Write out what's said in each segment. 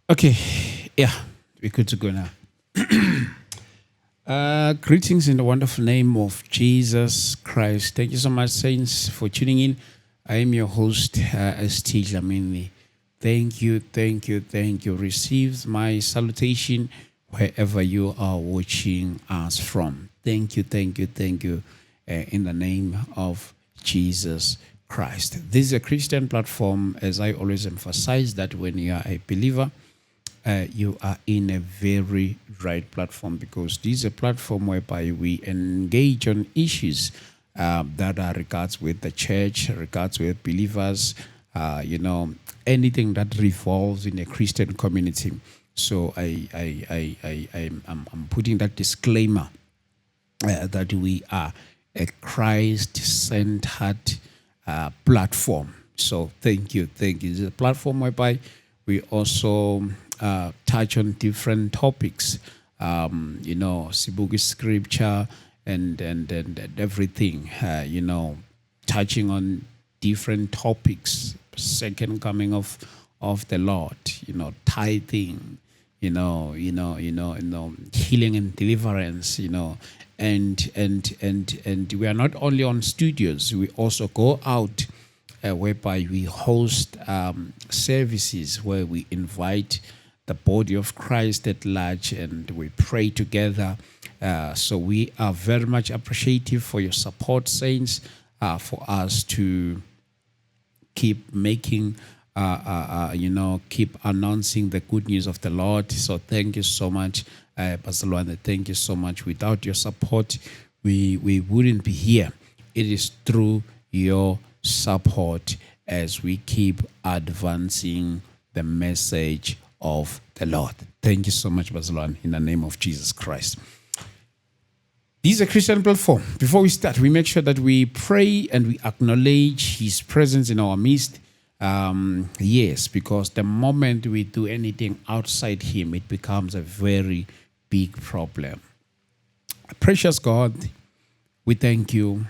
Okay, yeah, we're good to go now. Greetings in the wonderful name of Jesus Christ. Thank you so much, saints, for tuning in. I am your host, esitha. Thank you, thank you, thank you. Receive my salutation wherever you are watching us from. Thank you, thank you, thank you, in the name of Jesus Christ. This is a Christian platform, as I always emphasize that when you are a believer, you are in a very right platform, because this is a platform whereby we engage on issues that are regards with the church, regards with believers, anything that revolves in a Christian community. So I'm putting that disclaimer that we are a Christ-centered platform. So thank you. It's a platform whereby we also touch on different topics, Sibuki scripture and everything, touching on different topics, second coming of the Lord, tithing, healing and deliverance, and we are not only on studios, we also go out whereby we host services where we invite the body of Christ at large and we pray together. So we are very much appreciative for your support, saints, for us to keep making, keep announcing the good news of the Lord. So thank you so much, Pastor Luanda. Thank you so much. Without your support, we wouldn't be here. It is through your support as we keep advancing the message of the Lord. Thank you so much, Basilon, in the name of Jesus Christ. This is a Christian platform. Before we start, we make sure that we pray and we acknowledge His presence in our midst. Yes, because the moment we do anything outside Him, it becomes a very big problem. Precious God, we thank you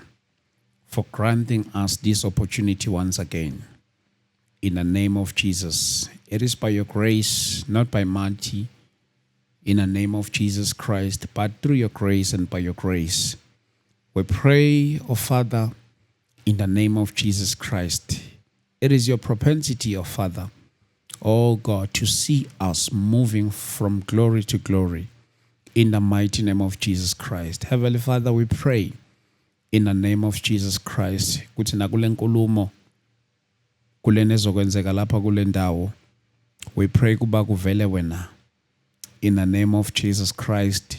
for granting us this opportunity once again. In the name of Jesus, it is by your grace, not by mighty, in the name of Jesus Christ, but through your grace and by your grace. We pray, oh Father, in the name of Jesus Christ. It is your propensity, oh Father, oh God, to see us moving from glory to glory, in the mighty name of Jesus Christ. Heavenly Father, we pray, in the name of Jesus Christ, kuthi nakule nkulumo kule nezokwenzeka lapha kule ndawo, we pray kuba kuvele wena, in the name of Jesus Christ,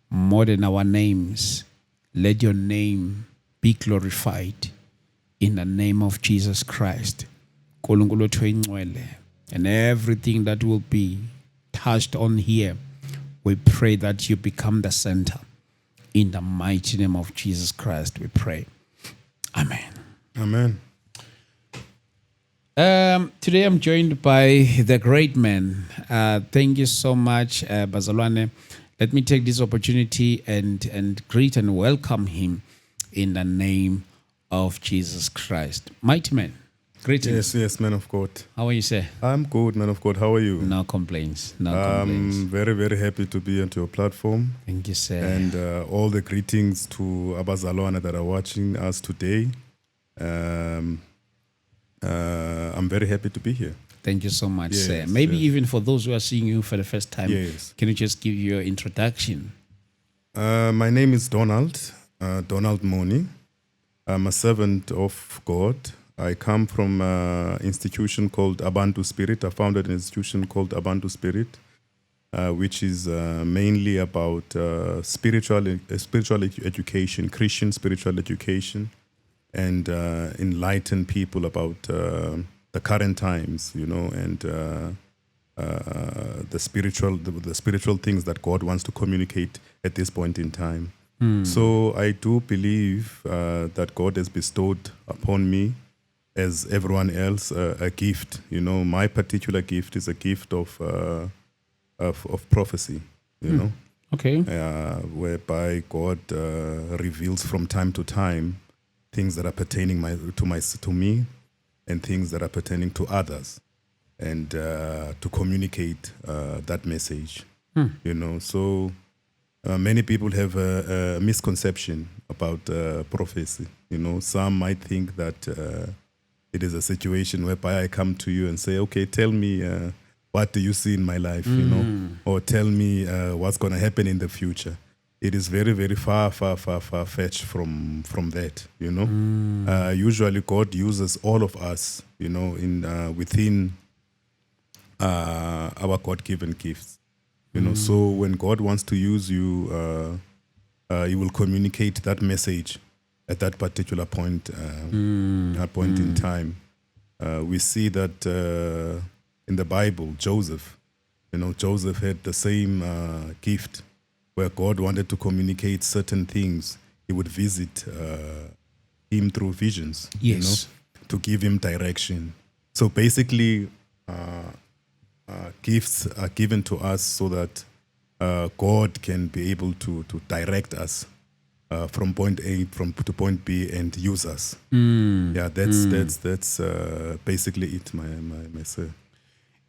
more than our names, let your name be glorified, in the name of Jesus Christ. Nkulunkulu wethu oyingcwele, and everything that will be touched on here, we pray that you become the center. In the mighty name of Jesus Christ, we pray. Amen. Amen. Today I'm joined by the great man. Thank you so much, Bazalwane. Let me take this opportunity and greet and welcome him in the name of Jesus Christ. Mighty man, greetings. Yes, man of God. How are you, sir? I'm good, man of God. How are you? No complaints. I'm very, very happy to be on your platform. Thank you, sir. And all the greetings to Abazalwana that are watching us today. I'm very happy to be here. Thank you so much, sir. Maybe even for those who are seeing you for the first time, can you just give your introduction? My name is Donald Moni. I'm a servant of God. I come from an institution called Abantu Spirit. I founded an institution called Abantu Spirit, which is mainly about spiritual education, Christian spiritual education, and enlighten people about the current times, and the spiritual things that God wants to communicate at this point in time. So I do believe that God has bestowed upon me, as everyone else, a gift. My particular gift is a gift of prophecy. Okay. Whereby God reveals from time to time things that are pertaining to me, and things that are pertaining to others. and to communicate that message. You know, so many people have a misconception about prophecy. You know, some might think that it is a situation whereby I come to you and say, okay, tell me what do you see in my life, you know, or tell me what's going to happen in the future. It is very, very far fetched from that, you know. Usually God uses all of us, you know, in within our God-given gifts. You know, so when God wants to use you, He will communicate that message at that particular point, in time. We see that in the Bible, Joseph, you know, Joseph had the same gift where God wanted to communicate certain things. He would visit him through visions, you know, to give him direction. So basically, gifts are given to us so that God can be able to direct us from point A to point B and use us. Yeah, that's basically it, my sir.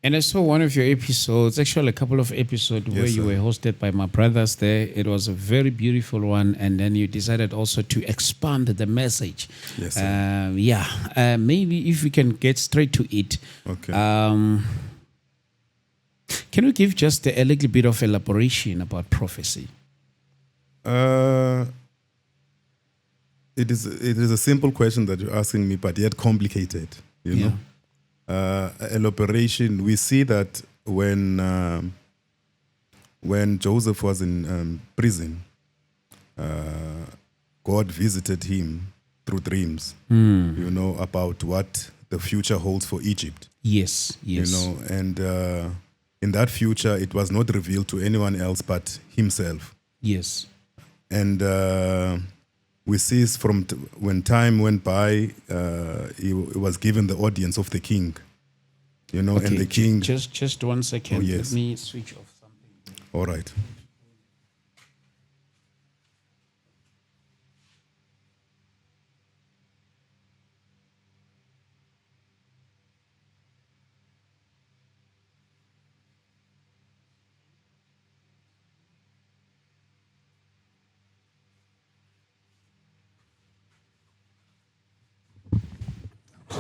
And I saw one of your episodes, actually a couple of episodes where you were hosted by my brothers there. It was a very beautiful one. And then you decided also to expand the message. Yes, sir. Maybe if we can get straight to it. Okay. Can you give just a little bit of elaboration about prophecy? It is a simple question that you're asking me, but yet complicated, you know. Elaboration, we see that when Joseph was in prison, God visited him through dreams, you know, about what the future holds for Egypt. Yes. You know, and in that future, it was not revealed to anyone else but himself. Yes. And we see from when time went by, he was given the audience of the king. You know, okay, and the king... Just 1 second. Oh, yes. Let me switch off something. All right.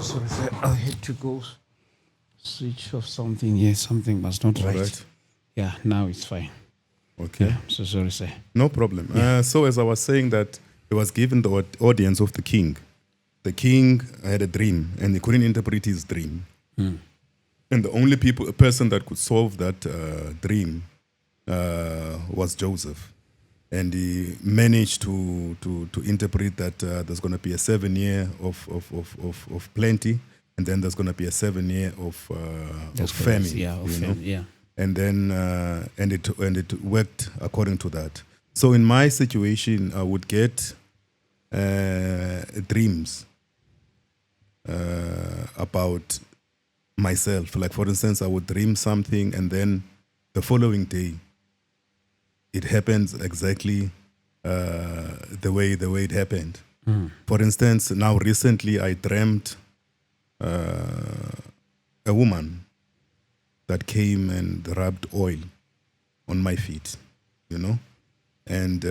Sorry, sir. I had to go switch off something. Yeah, something was not All right. right. Yeah, now it's fine. Okay. Yeah, so sorry, sir. No problem. So as I was saying that he was given the audience of the king. The king had a dream and he couldn't interpret his dream. And the only person that could solve that dream was Joseph. And he managed to interpret that there's going to be a 7 year of plenty, and then there's going to be a 7 year of famine. Yeah, of famine. Yeah. And then and it worked according to that. So in my situation, I would get dreams about myself. Like for instance, I would dream something, and then the following day, it happens exactly the way it happened. For instance, now recently I dreamt a woman that came and rubbed oil on my feet, you know. And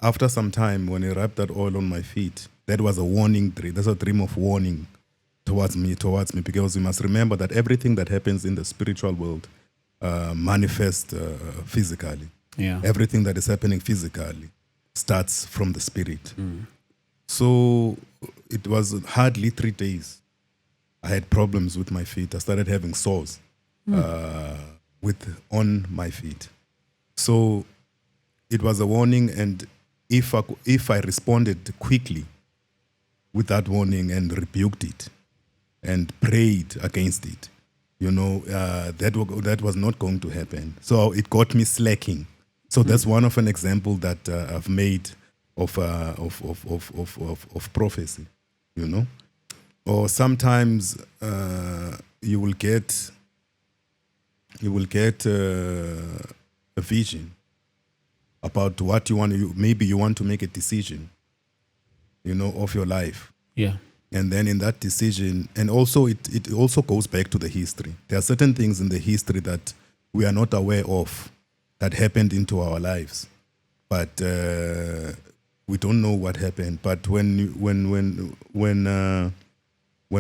after some time, when he rubbed that oil on my feet, that was a warning dream. That's a dream of warning towards me, because you must remember that everything that happens in the spiritual world manifests physically. Yeah. Everything that is happening physically starts from the spirit. So it was hardly 3 days. I had problems with my feet. I started having sores on my feet. So it was a warning, and if I responded quickly with that warning and rebuked it and prayed against it, you know, that was not going to happen. So it got me slacking. So that's one of an example that I've made of prophecy, you know. Or sometimes you will get a vision about what you want to. Maybe you want to make a decision, you know, of your life. Yeah. And then in that decision, and also it also goes back to the history. There are certain things in the history that we are not aware of that happened into our lives, but we don't know what happened. But when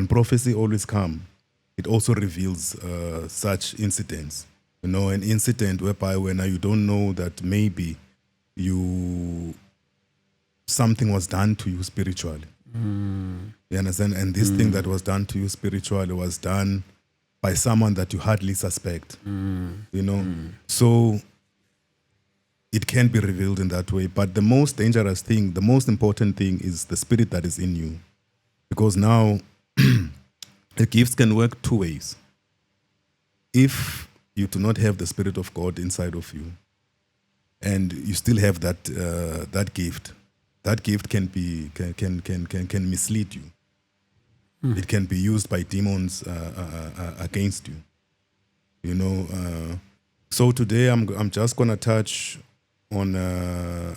prophecy always comes, it also reveals such incidents. You know, an incident whereby when you don't know that maybe something was done to you spiritually. You understand? And this thing that was done to you spiritually was done by someone that you hardly suspect. You know? So it can be revealed in that way. But the most dangerous thing, the most important thing is the spirit that is in you. Because now the gifts can work two ways. If you do not have the Spirit of God inside of you, and you still have that gift can mislead you. It can be used by demons against you. You know. So today I'm just gonna touch on a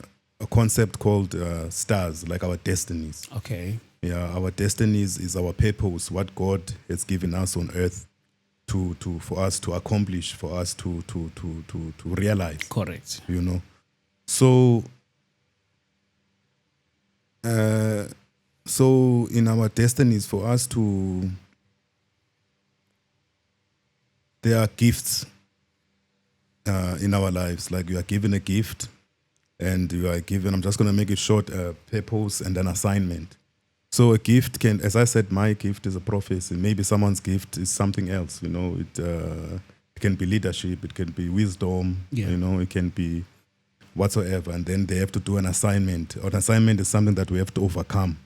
concept called stars, like our destinies. Okay. Yeah, our destinies is our purpose, what God has given us on earth for us to accomplish, for us to realize. Correct. You know. So in our destinies, for us there are gifts in our lives. Like you are given a gift, and you are given, I'm just going to make it short, a purpose and an assignment. So a gift can, as I said, my gift is a prophecy. Maybe someone's gift is something else. You know, it can be leadership, it can be wisdom. Yeah. You know, it can be whatsoever. And then they have to do an assignment. An assignment is something that we have to overcome.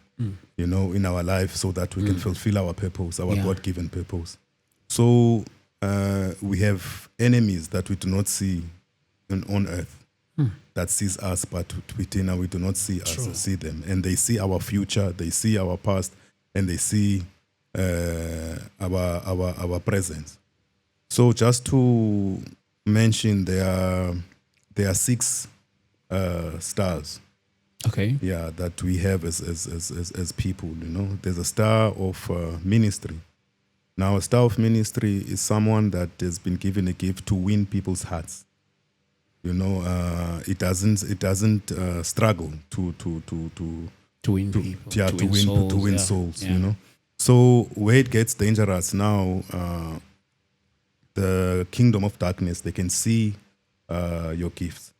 You know, in our life, so that we can fulfill our purpose, our God-given purpose. So we have enemies that we do not see on earth. That sees us, but within we do not see us, see them. And they see our future, they see our past, and they see our presence. So just to mention, there are 6 stars. Okay. Yeah, that we have as people. You know, there's a star of ministry. Now, a star of ministry is someone that has been given a gift to win people's hearts. You know, it doesn't struggle to win people. Yeah, to win souls. Yeah. You know, so where it gets dangerous now, the kingdom of darkness, they can see your gifts,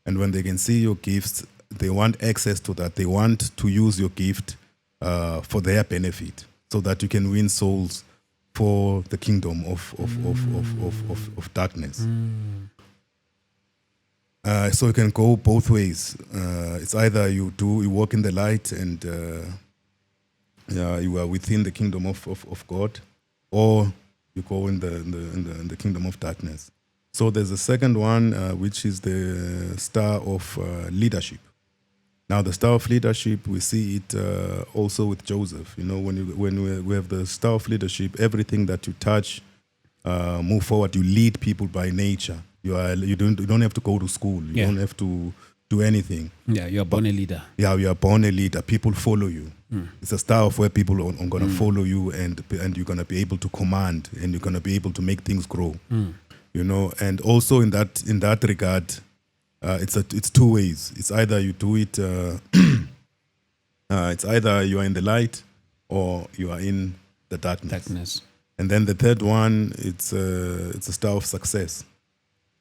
and when they can see your gifts, they want access to that. They want to use your gift for their benefit, so that you can win souls for the kingdom of darkness. So it can go both ways. It's either you walk in the light and you are within the kingdom of God, or you go in the kingdom of darkness. So there's a second one, which is the star of leadership. Now, the star of leadership, we see it also with Joseph. You know, when we have the star of leadership, everything that you touch, move forward. You lead people by nature. You don't have to go to school. You don't have to do anything. Yeah, you are born a leader. Yeah, you are born a leader. People follow you. It's a star of where people are going to follow you, and you're going to be able to command, and you're going to be able to make things grow. You know, and also in that regard, it's two ways. It's either you do it. It's either you are in the light, or you are in the darkness. And then the third one, it's a star of success.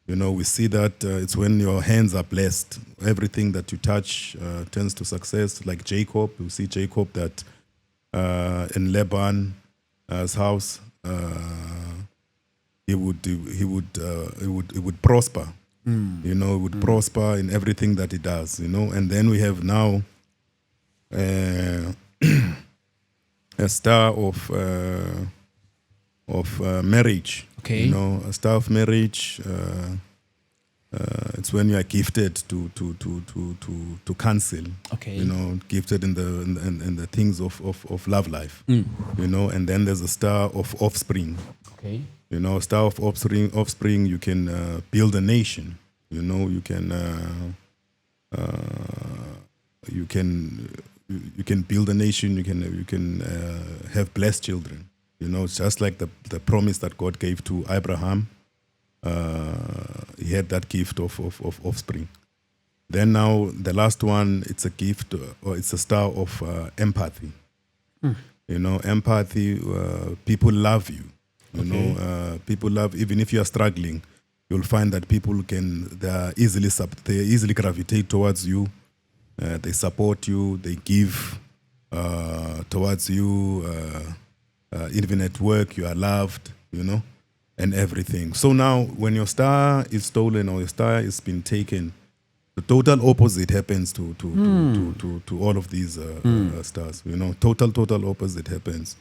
You know, we see that it's when your hands are blessed. Everything that you touch turns to success. Like Jacob, we see Jacob that in Laban's house, he would prosper. You know, he would prosper in everything that he does. You know, and then we have now a star of marriage. Okay. You know, a star of marriage. It's when you are gifted to counsel. Okay. You know, gifted in the things of love life. You know, and then there's a star of offspring. Okay. You know, a star of offspring. You can build a nation. You know, you can you can build a nation. You can have blessed children. It's just like the promise that God gave to Abraham. He had that gift of offspring. Then now the last one, it's a gift, or it's a star of empathy. Empathy. People love you. People love, even if you are struggling, you'll find that people they easily gravitate towards you. They support you. They give towards you. Even at work, you are loved. And everything. So now, when your star is stolen or your star has been taken, the total opposite happens to all of these stars. Total opposite happens.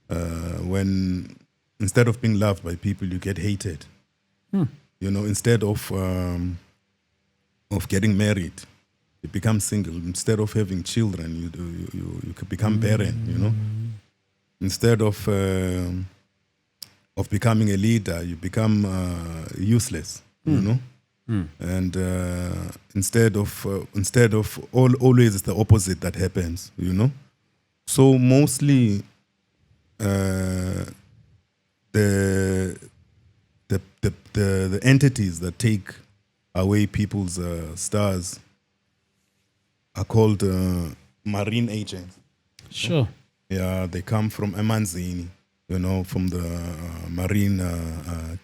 When instead of being loved by people, you get hated. Instead of getting married, you become single. Instead of having children, you could become barren. Instead of becoming a leader, you become useless. And instead of always it's the opposite that happens. So mostly the entities that take away people's stars are called marine agents. Sure. Yeah, they come from yamanzi, from the marine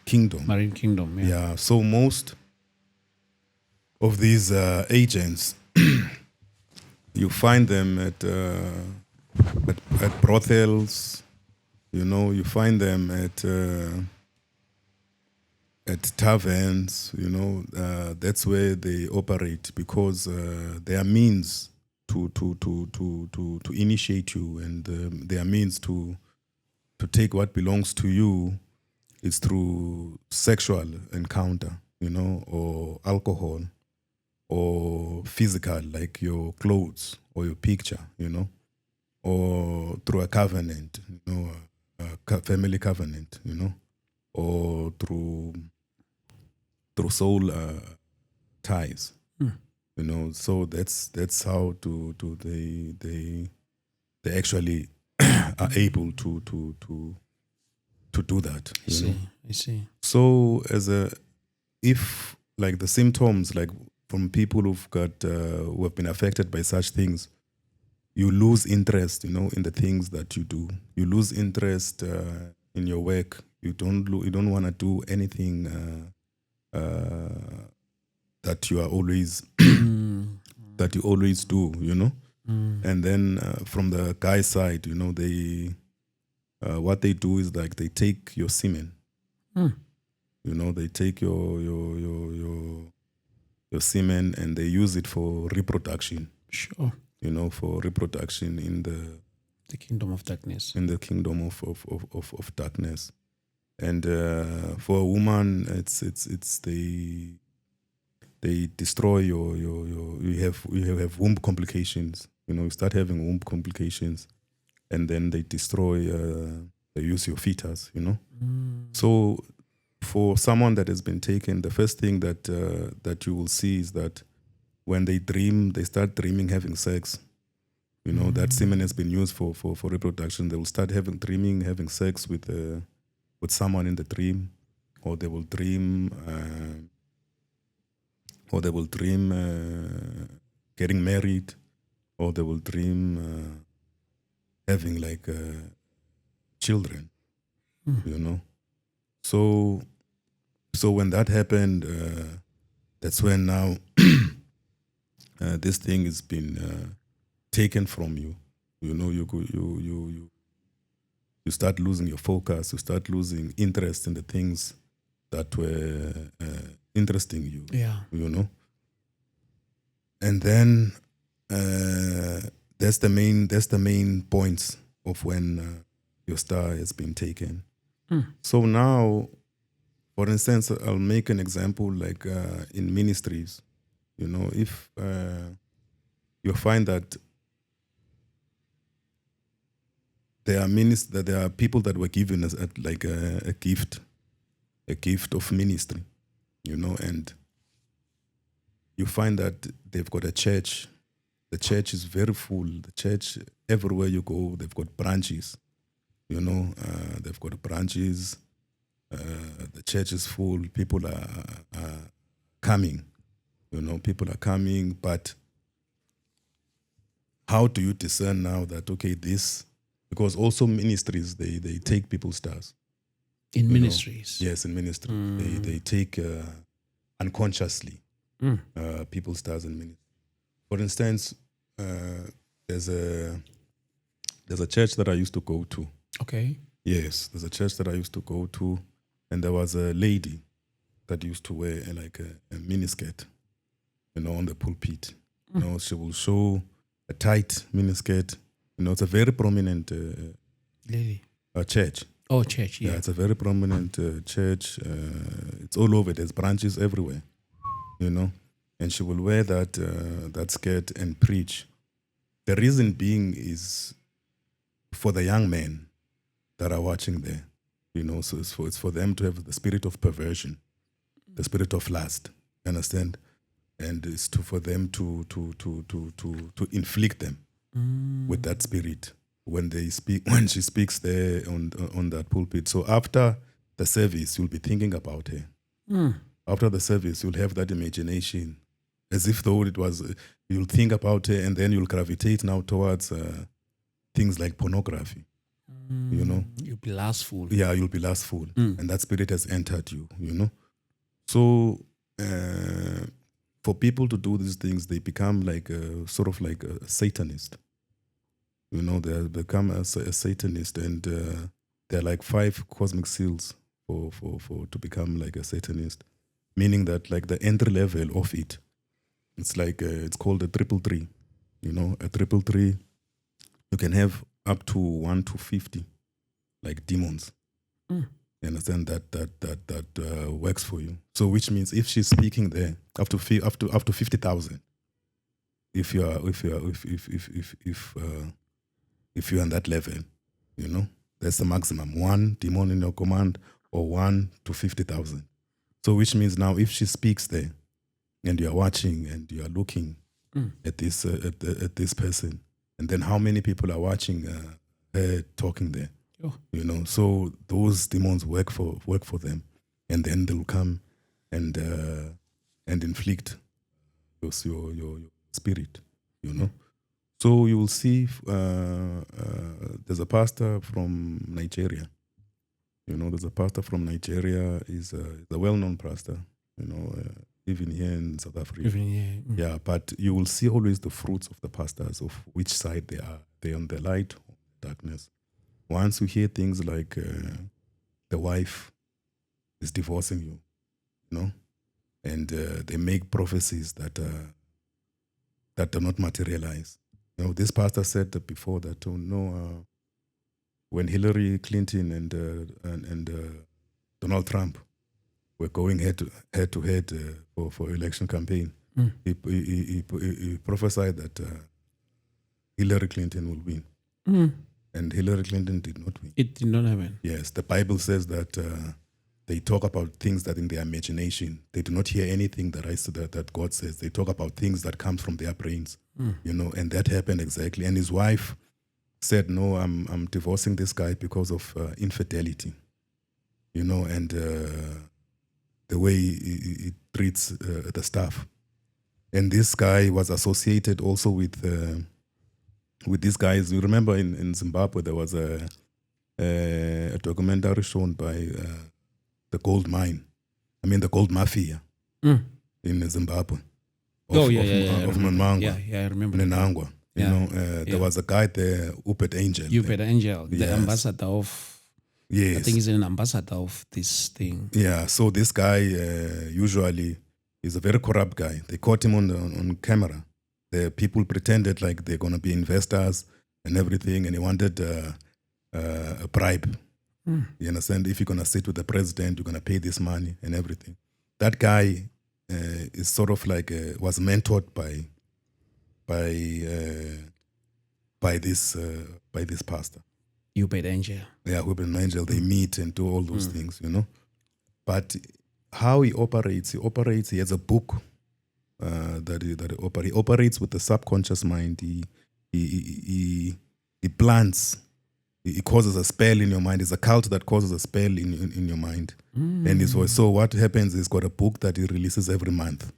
kingdom. Marine kingdom, yeah. Yeah, so most of these agents, you find them at brothels. You find them at taverns. That's where they operate, because their means to initiate you, and their means to take what belongs to you is through sexual encounter, or alcohol, or physical, like your clothes or your picture, or through a covenant, a family covenant, or through soul ties. So that's how they actually are able to do that. I see. So if like the symptoms, like from people who have been affected by such things, you lose interest, in the things that you do. You lose interest in your work. You don't want to do anything that you are always that you always do, And then from the guy's side, they what they do is like they take your semen. They take your semen and they use it for reproduction. Sure. For reproduction in the kingdom of darkness. In the kingdom of darkness. And for a woman, it's they destroy you have womb complications. You start having womb complications, and then they destroy. They use your fetus. So for someone that has been taken, the first thing that you will see is that when they dream, they start dreaming having sex. That semen has been used for reproduction. They will start having sex with someone in the dream, or they will dream getting married, or they will dream having like children. So when that happened, that's when now this thing has been taken from you. You start losing your focus. You start losing interest in the things that were interesting you. Yeah. And then that's the main points of when your star has been taken. So now, for instance, I'll make an example like in ministries. If you find that there are people that were given as like a gift of ministry, and you find that they've got a church The church is very full. The church, everywhere you go, they've got branches. They've got branches. The church is full. People are coming. People are coming. But how do you discern now that, okay, this, because also ministries, they take people's stars. In ministries? Yes, in ministry. They take unconsciously people's stars in ministry. For instance, there's a church that I used to go to. Okay. Yes, there's a church that I used to go to, and there was a lady that used to wear like a miniskirt, on the pulpit. She will show a tight miniskirt. It's a very prominent Lady. Church. Oh, church, yeah. Yeah, it's a very prominent church. It's all over. There's branches everywhere, And she will wear that skirt and preach. The reason being is for the young men that are watching there, So it's for them to have the spirit of perversion, the spirit of lust. You understand? And it's for them to inflict them with that spirit when she speaks there on that pulpit. So after the service, you'll be thinking about her. After the service, you'll have that imagination, as if though it was, you'll think about her, and then you'll gravitate now towards things like pornography. You'll be lustful. Yeah, you'll be lustful, and that spirit has entered you. So for people to do these things, they become like sort of like a Satanist. They become a Satanist, and they're like 5 cosmic seals for to become like a Satanist, meaning that like the entry level of it, it's like it's called a 333. A 333, you can have up to 1 to 50 like demons. You understand that works for you. So which means if she's speaking there up to 50,000, if you're on that level, that's the maximum. 1 demon in your command, or 1 to 50,000. So which means now if she speaks there, and you are watching and you are looking at this at this person, and then how many people are watching her talking there? Oh. So those demons work for them, and then they'll come and inflict your spirit. So you will see there's a pastor from Nigeria. There's a pastor from Nigeria. He's a well-known pastor. Even here in South Africa. Even here. Yeah, but you will see always the fruits of the pastors, of which side they are. They're on the light or darkness. Once you hear things like the wife is divorcing you, and they make prophecies that do not materialize. This pastor said before that when Hillary Clinton and Donald Trump were going head to head for election campaign, he prophesied that Hillary Clinton will win. And Hillary Clinton did not win. It did not happen. Yes, the Bible says that they talk about things that in their imagination. They do not hear anything that God says. They talk about things that come from their brains, and that happened exactly. And his wife said, no, I'm divorcing this guy because of infidelity, and the way he treats the staff. And this guy was associated also with these guys. You remember in Zimbabwe there was a documentary shown by the gold mine. The gold mafia in Zimbabwe. Of Manangwa. Yeah, I remember. Nenangwa. There was a guy there, Upet Angel. Upet Angel, the ambassador of. Yes. I think he's an ambassador of this thing. Yeah, so this guy usually is a very corrupt guy. They caught him on camera. The people pretended like they're going to be investors and everything, and he wanted a bribe. You understand? If you're going to sit with the president, you're going to pay this money and everything. That guy is sort of like was mentored by this pastor. Upet Angel. Yeah, Upet Angel. They meet and do all those things, But how he operates, he has a book He operates with the subconscious mind. He plants. He causes a spell in your mind. It's a cult that causes a spell in your mind. And so what happens is, got a book that he releases every month.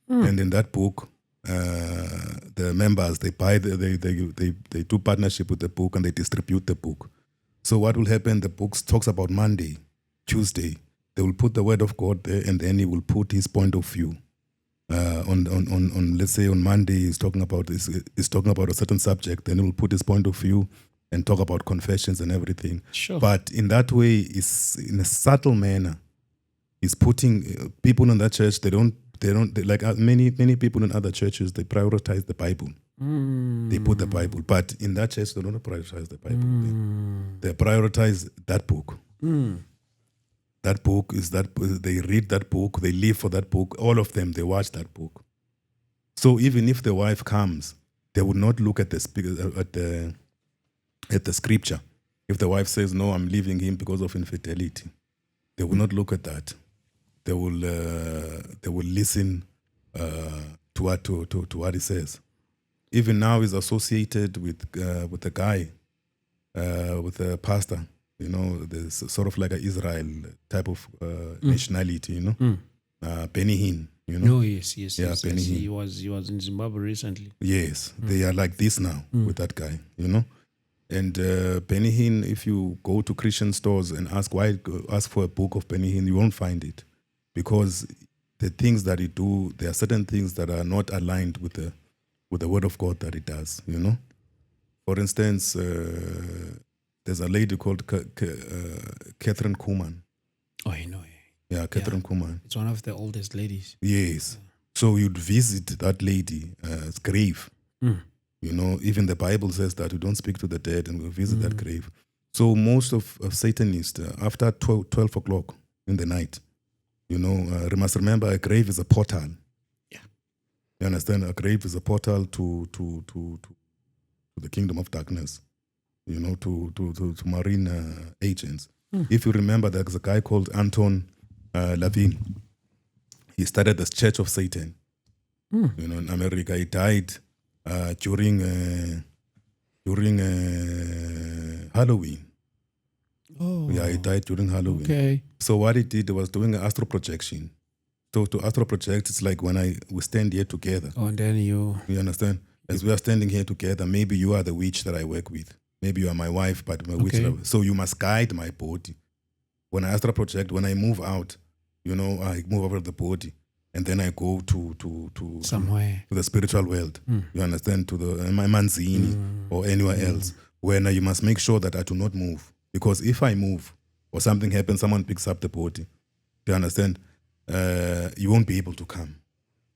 And in that book, the members, they buy they do partnership with the book and they distribute the book. So what will happen? The book talks about Monday, Tuesday. They will put the word of God there, and then he will put his point of view. On let's say on Monday he's talking about a certain subject. Then he will put his point of view and talk about confessions and everything. Sure. But in that way, is in a subtle manner, he's putting people in that church. They like many people in other churches. They prioritize the Bible. They put the Bible, but in that church they don't prioritize the Bible. They prioritize that book. That book is that they read that book. They live for that book. All of them, they watch that book. So even if the wife comes, they would not look at the scripture. If the wife says, "No, I'm leaving him because of infidelity," they will not look at that. They will listen to what he says. Even now, he's associated with a guy, with a pastor. You know, there's sort of like an Israel type of nationality. You know, Benny Hinn. You know. Oh yes. Benny Hinn. He was in Zimbabwe recently. Yes, they are like this now with that guy. You know. And Benny Hinn, if you go to Christian stores and ask for a book of Benny Hinn, you won't find it, because the things that he do, there are certain things that are not aligned with the word of God that he does. You know, for instance, there's a lady called Catherine Kuhlman. Oh, I know. Yeah, Catherine Kuhlman. It's one of the oldest ladies. Yes. So you'd visit that lady's grave. You know, even the Bible says that you don't speak to the dead, and we visit that grave. So most of Satanists, after 12 o'clock in the night, you know, you must remember a grave is a portal. Yeah. You understand? A grave is a portal to the kingdom of darkness, you know, to marine agents. If you remember, there's a guy called Anton Lavin. He started the Church of Satan. You know, in America. He died during Halloween. Oh. Yeah, he died during Halloween. Okay. So what he did was doing an astral projection. So to astral project, it's like when we stand here together. Oh, and then you understand? As we are standing here together, maybe you are the witch that I work with. Maybe you are my wife, but my witch. So you must guide my body. When I astral project, when I move out, you know, I move over the body. And then I go to somewhere to the spiritual world. You understand? To the yamanzi or anywhere else. Where now you must make sure that I do not move, because if I move or something happens, someone picks up the body. Do you understand? You won't be able to come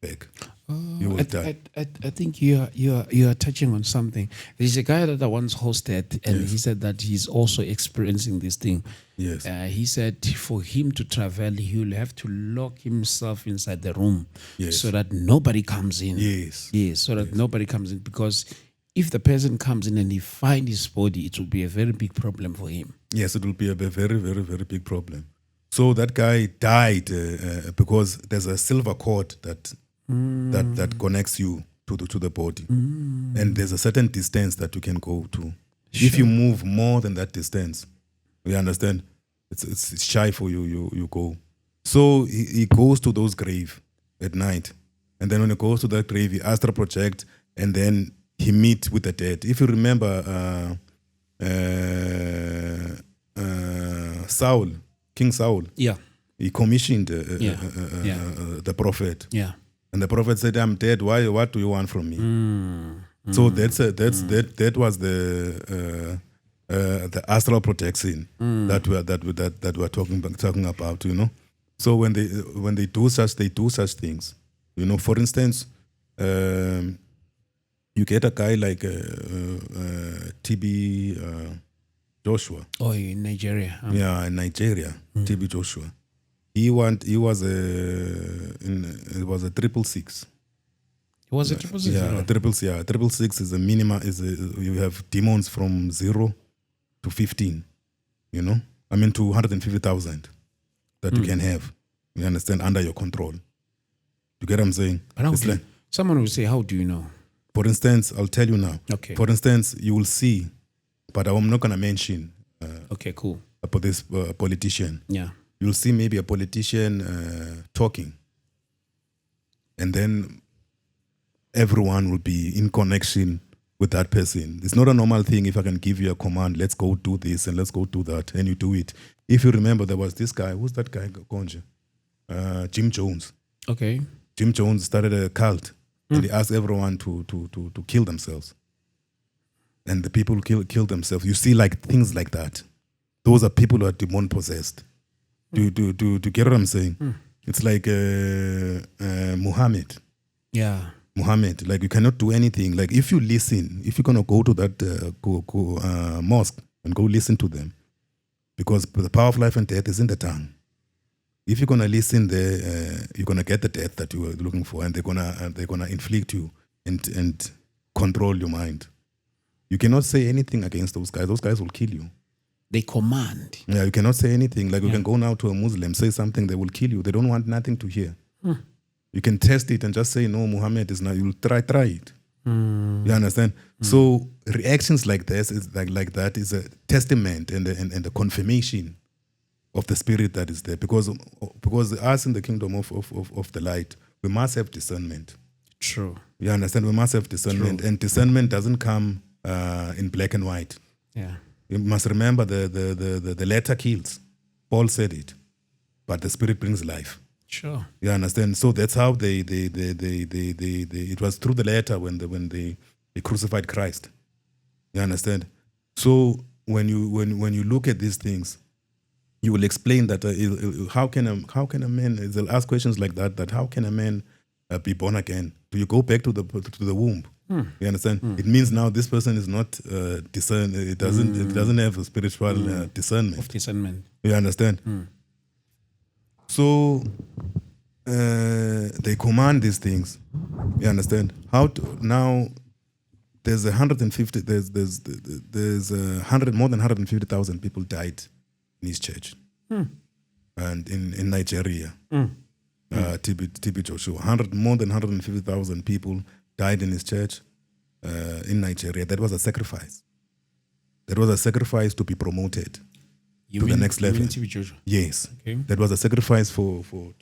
back. You will die. I think you are touching on something. There's a guy that I once hosted, and he said that he's also experiencing this thing. Yes. He said for him to travel, he will have to lock himself inside the room, so that nobody comes in. Yes. So that nobody comes in, because if the person comes in and he finds his body, it will be a very big problem for him. Yes, it will be a very, very, very big problem. So that guy died because there's a silver cord that connects you to the body, and there's a certain distance that you can go to. Sure. If you move more than that distance, you understand, it's shy for you. You go. So he goes to those graves at night, and then when he goes to that grave, he astral project, and then he meets with the dead. If you remember, Saul, King Saul, he commissioned the prophet. Yeah. And the prophet said, "I'm dead. Why? What do you want from me?" So that was the astral protection that we're talking about. You know. So when they do such things. You know. For instance, you get a guy like TB Joshua. Oh, in Nigeria. Yeah, in Nigeria, TB Joshua. It was a 666. It was a 666. Yeah, 666 is a minimum. You have demons from 0 to 15. You know, I mean, to 150,000 that you can have. You understand, under your control. You get what I'm saying? But how It's do you, like, someone will say, how do you know? for instance, I'll tell you now. Okay. For instance, you will see, but I'm not going to mention Okay, cool. this politician. Yeah. You'll see maybe a politician talking, and then everyone will be in connection with that person. It's not a normal thing if I can give you a command, let's go do this and let's go do that, and you do it. If you remember, there was this guy, who's that guy, Konja? Jim Jones. Okay. Jim Jones started a cult, and he asked everyone to kill themselves. And the people kill themselves. You see, like things like that. Those are people who are demon possessed. Do get what I'm saying? It's like Muhammad. Yeah. Muhammad, like you cannot do anything. Like if you listen, if you're gonna go to that mosque and go listen to them, because the power of life and death is in the tongue. If you're gonna listen there, you're gonna get the death that you were looking for, and they're gonna inflict you and control your mind. You cannot say anything against those guys. Those guys will kill you. They command. Yeah, you cannot say anything. Like you can go now to a Muslim, say something, they will kill you. They don't want nothing to hear. You can test it and just say, no, Muhammad is not. You'll try it. You understand? So reactions like this is like that is a testament and the confirmation of the spirit that is there. Because us in the kingdom of the light, we must have discernment. True. You understand? We must have discernment. True. And discernment doesn't come in black and white. Yeah. You must remember the letter kills. Paul said it. But the spirit brings life. Sure. You understand? So that's how they it was through the letter when they crucified Christ. You understand? So when you look at these things, you will explain that how can a man? They'll ask questions like that how can a man be born again? Do you go back to the womb? You understand? It means now this person is not discern. It doesn't have a spiritual discernment. Of discernment. You understand? So they command these things. You understand? How to, now there's 150. There's more than 150,000 people died in his church, and in Nigeria, TB Joshua, more than 150,000 people died in his church in Nigeria. That was a sacrifice. That was a sacrifice to be promoted to the next level. Yes. Okay. That was a sacrifice for to be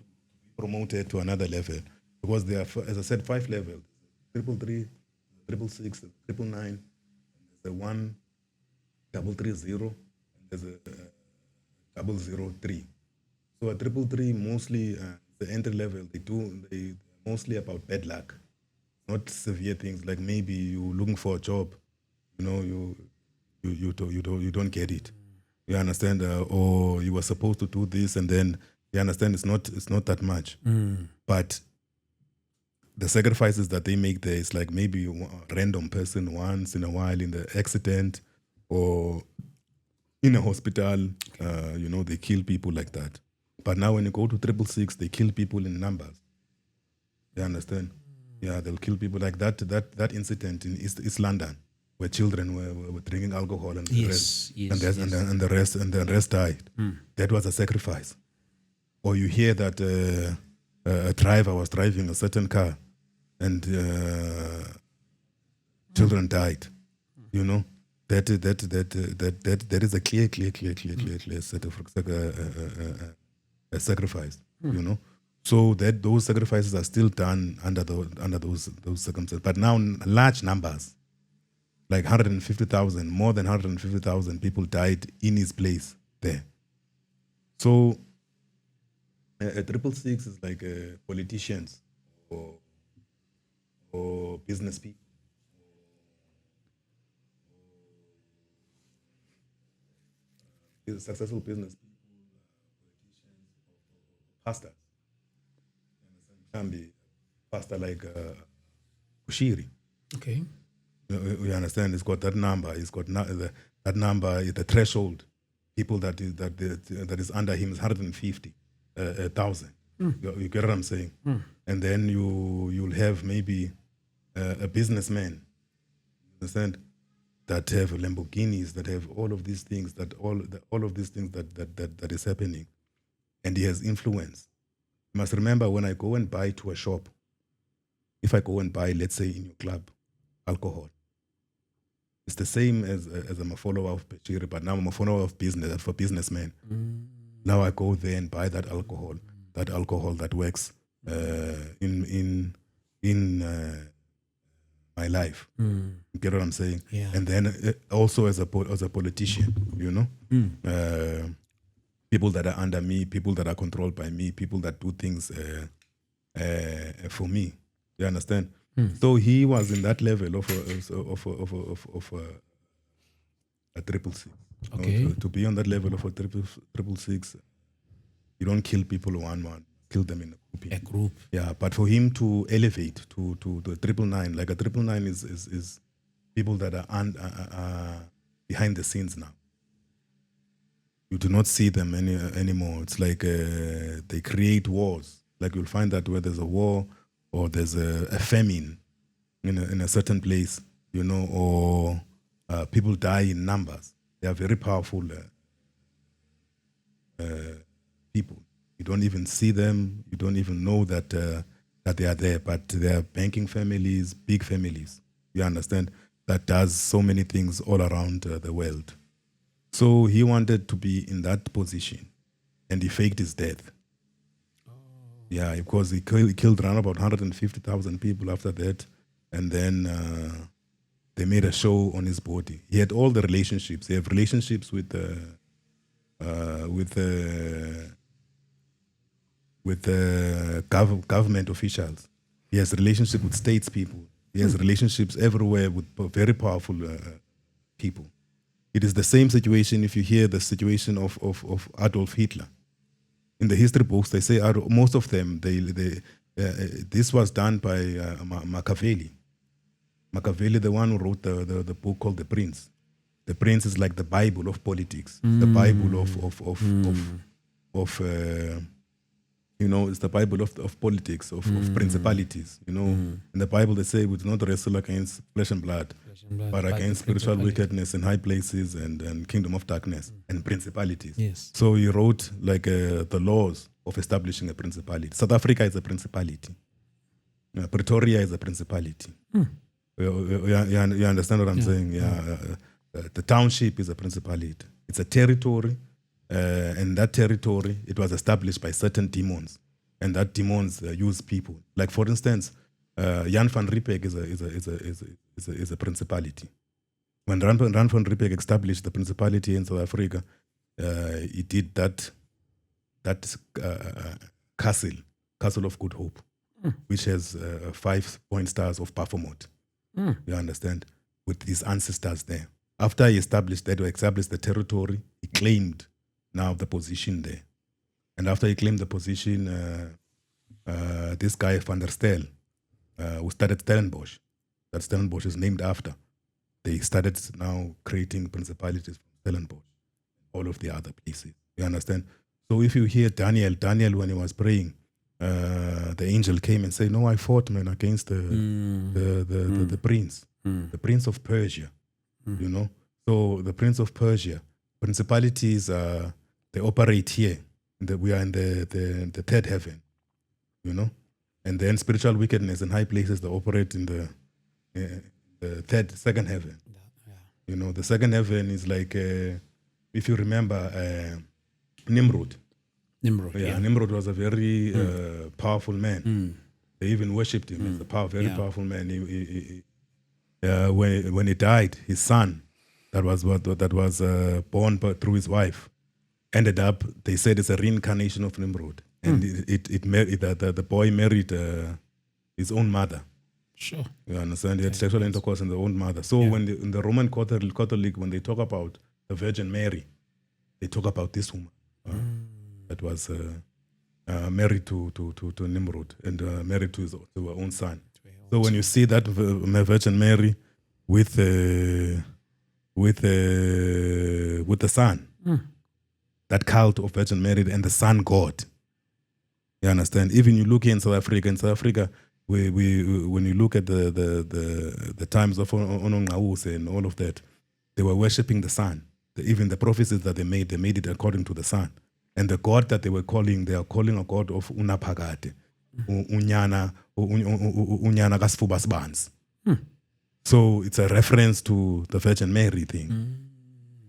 promoted to another level. Because there are, as I said, 5 levels. 333, 666, 999, there's a 1330, and there's a 003. So a 333 mostly the entry level, they mostly about bad luck. Not severe things like maybe you're looking for a job, you don't get it. You understand, or you were supposed to do this, and then you understand it's not that much. But the sacrifices that they make there is like maybe a random person once in a while in the accident or in a hospital. They kill people like that. But now when you go to 666, they kill people in numbers. You understand? Yeah, they'll kill people like that. That incident in East London, where children were drinking alcohol and the rest died. That was a sacrifice. Or you hear that a driver was driving a certain car and children died. That is a clear set of a sacrifice. So that those sacrifices are still done under those circumstances. But now large numbers, like 150,000, more than 150,000 people died in his place there. So a 666 is like politicians or business people. Successful business people, politicians, pastors. Can be pastor like Ushiri. Okay. You understand? It's got that number. It's got that number. The threshold. People that is under him is 150,000. You get what I'm saying? And then you'll have maybe a businessman. You understand? That have Lamborghinis, that have all of these things, all of these things that is happening, and he has influence. You must remember, when I go and buy to a shop, if I go and buy, let's say in your club, alcohol, it's the same as I'm a follower of Pechiri, but now I'm a follower of business, for businessmen. Now I go there and buy that alcohol that works in my life. You get what I'm saying? Yeah. And then also as a politician, you know, people that are under me, people that are controlled by me, people that do things for me. You understand? So he was in that level of a triple six. Okay. You know, to be on that level of a triple six, you don't kill people one, kill them in a group. Yeah, but for him to elevate to the 999, like a 999 is people that are behind the scenes now. You do not see them anymore. It's like they create wars. Like you'll find that where there's a war or there's a famine in a certain place, you know, or people die in numbers. They are very powerful people. You don't even see them. You don't even know that they are there. But they are banking families, big families. You understand? That does so many things all around the world. So he wanted to be in that position, and he faked his death. Yeah, because he killed around about 150,000 people after that, and then they made a show on his body. He had all the relationships. He had relationships with government officials. He has relationship with statespeople. He has relationships everywhere with very powerful people. It is the same situation if you hear the situation of Adolf Hitler. In the history books, they say most of them, this was done by Machiavelli. Machiavelli, the one who wrote the book called The Prince. The Prince is like the Bible of politics, the Bible of you know, it's the Bible of politics, of principalities. You know, in the Bible they say we do not wrestle against flesh and blood, but against spiritual wickedness in high places and kingdom of darkness and principalities. Yes. So he wrote like the laws of establishing a principality. South Africa is a principality. Pretoria is a principality. You understand what I'm saying? Yeah. The township is a principality. It's a territory. And that territory, it was established by certain demons, and that demons use people. Like for instance, Jan van Riebeeck is a principality. When Jan van Riebeeck established the principality in South Africa, he did that castle of Good Hope, which has 5-point stars of Baphomet. You understand? With his ancestors there. After he established the territory, he claimed now the position there. And after he claimed the position, this guy van der Stel, who started Stellenbosch, that Stellenbosch is named after, they started now creating principalities from Stellenbosch, all of the other places. You understand? So if you hear Daniel when he was praying, the angel came and said, "No, I fought, man, against the prince, the prince of Persia." You know? So the prince of Persia, principalities, they operate here. We are in the third heaven, you know? And then spiritual wickedness in high places, they operate in the second heaven. Yeah. You know, the second heaven is like, if you remember, Nimrod. Yeah, Nimrod was a very powerful man. They even worshipped him as a very powerful man. When he died, his son, that was born through his wife, ended up, they said it's a reincarnation of Nimrod. And the boy married his own mother. Sure. You understand? He had sexual intercourse with their own mother. So when in the Roman Catholic, when they talk about the Virgin Mary, they talk about this woman that was married to Nimrod and married to her own son. So when you see that Virgin Mary with the son, that cult of Virgin Mary and the Son God, you understand? Even you look here in South Africa, we when you look at the times of Onongawuse and all of that, they were worshipping the sun. Even the prophecies that they made it according to the sun. And the God that they are calling a God of Unaphakade. unyana kasifuba sibanzi. So it's a reference to the Virgin Mary thing.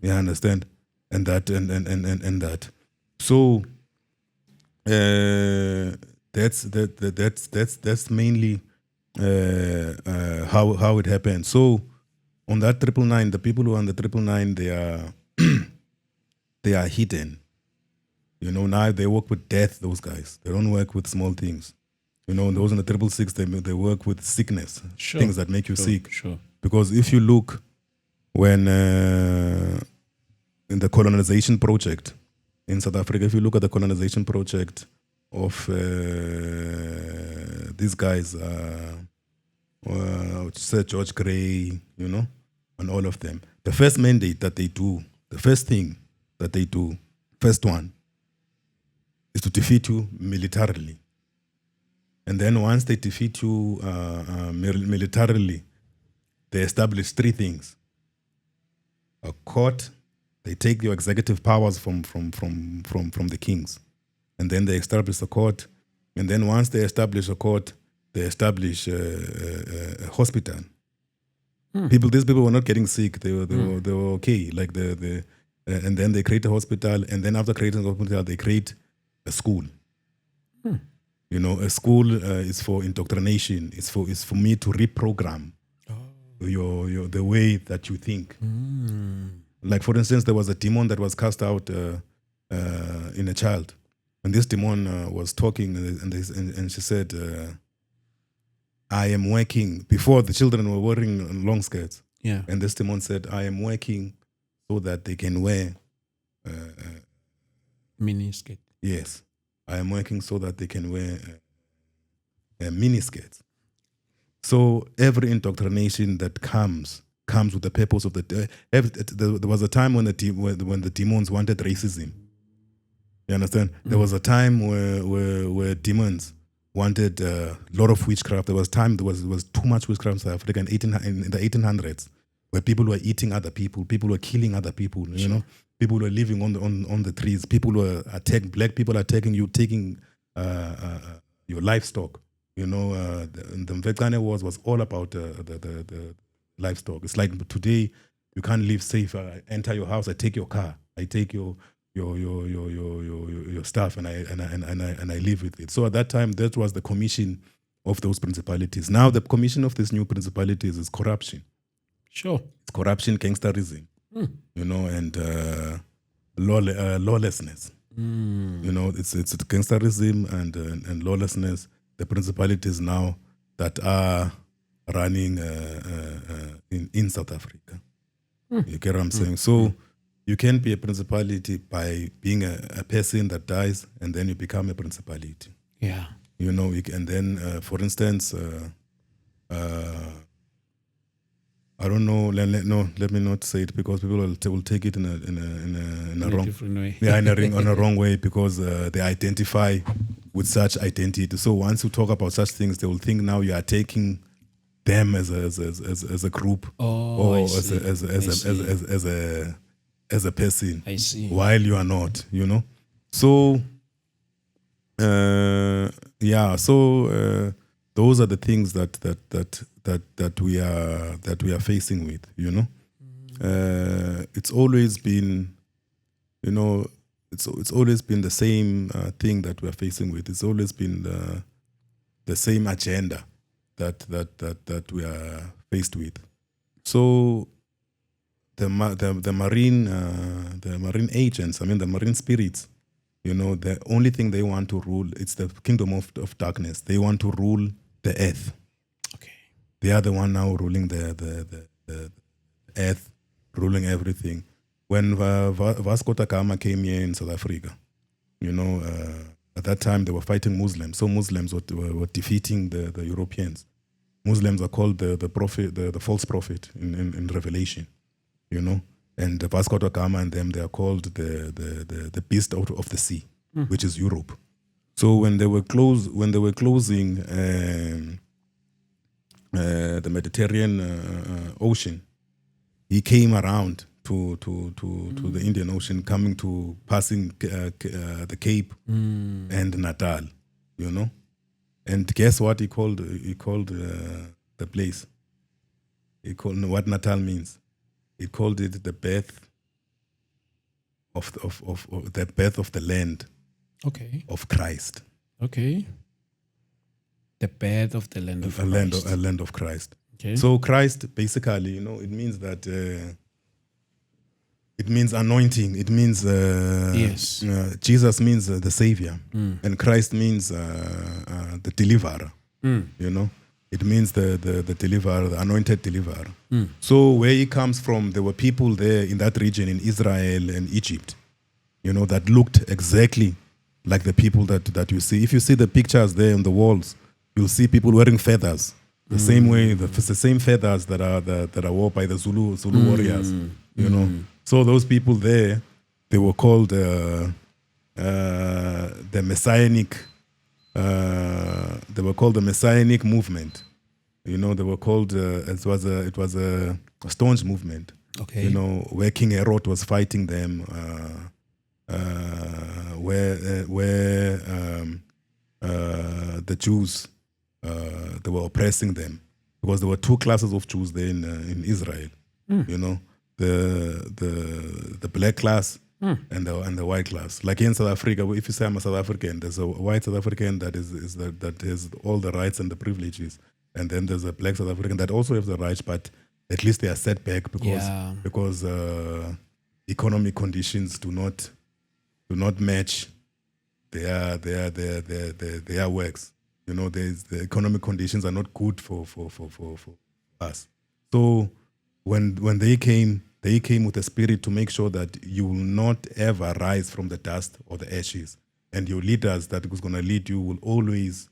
You understand? And that and that. So that's mainly how it happened. So on that 999, the people who are on the 999, they are they are hidden. You know, now they work with death, those guys. They don't work with small things. You know, those in the 666, they work with sickness, things that make you sick. Sure. Because if you look when in the colonization project in South Africa, if you look at the colonization project of these guys, Sir George Gray, you know, and all of them, the first mandate that they do, the first thing that they do, first one, is to defeat you militarily. And then once they defeat you militarily, they establish three things. A court, they take your executive powers from the kings. And then they establish a court. And then once they establish a court, they establish a hospital. These people were not getting sick. They were okay. Like and then they create a hospital. And then after creating a hospital, they create a school. You know, a school is for indoctrination. It's for me to reprogram your the way that you think. Like for instance, there was a demon that was cast out in a child, and this demon was talking, and she said, "I am working." Before the children were wearing long skirts, and this demon said, "I am working so that they can wear mini skirt." Yes, I am working so that they can wear mini skirts. So every indoctrination that comes with the purpose of there was a time when the demons wanted racism. You understand? There was a time where demons wanted a lot of witchcraft. There was too much witchcraft in South Africa in the 1800s, where people were eating other people were killing other people. You know, people were living on the trees. People were black people attacking you, taking your livestock. You know, the Mvekane Wars was all about the livestock. It's like today, you can't live safe. I enter your house, I take your car, I take your stuff, and I live with it. So at that time, that was the commission of those principalities. Now the commission of these new principalities is corruption. Sure, it's corruption, gangsterism, you know, and lawlessness. You know, it's gangsterism and lawlessness. The principalities now that are running in South Africa. You get what I'm saying? So you can be a principality by being a person that dies, and then you become a principality. Yeah. You know, and then, for instance, I don't know. Let me not say it, because people will take it in a wrong different way. Yeah, in a wrong way, because they identify with such identity. So once you talk about such things, they will think now you are taking them as a group, or as a person. I see. While you are not, you know. So those are the things that we are facing with, you know. It's always been, you know, it's always been the same thing that we are facing with. It's always been the same agenda that we are faced with. So the marine agents, I mean the marine spirits, you know, the only thing they want to rule, it's the kingdom of darkness. They want to rule the earth. Okay. They are the one now ruling the earth, ruling everything. When Vasco da Gama came here in South Africa, you know, at that time they were fighting Muslims. So Muslims were defeating the Europeans. Muslims are called the prophet, the false prophet in Revelation, you know. And Vasco da Gama and them, they are called the beast out of the sea, which is Europe. So when they were closing the Mediterranean Ocean, he came around to the Indian Ocean, passing the Cape and Natal, you know. And guess what he called the place? He called what Natal means. He called it the birth of the birth of the land Okay. of Christ. Okay. The birth of the land of A Christ. land of Christ. Okay. So Christ, basically, it means that it means anointing. It means Yes. Jesus means the Savior, and Christ means the deliverer. You know, it means the deliverer, the anointed deliverer. So where he comes from, there were people there in that region, in Israel and Egypt, that looked exactly like the people that you see. If you see the pictures there on the walls, you'll see people wearing feathers. The same way, the same feathers that are worn by the Zulu warriors. So those people there, they were called the Messianic. They were called the Messianic movement. They were called. It was a staunch movement. Okay. Where King Herod was fighting them. Where the Jews. They were oppressing them because there were two classes of Jews there in Israel. The black class and the white class. Like in South Africa, if you say I'm a South African, there's a white South African that has all the rights and the privileges, and then there's a black South African that also has the rights, but at least they are set back because economic conditions do not match their works. The economic conditions are not good for us. So when they came with a spirit to make sure that you will not ever rise from the dust or the ashes, and your leaders that was going to lead you will always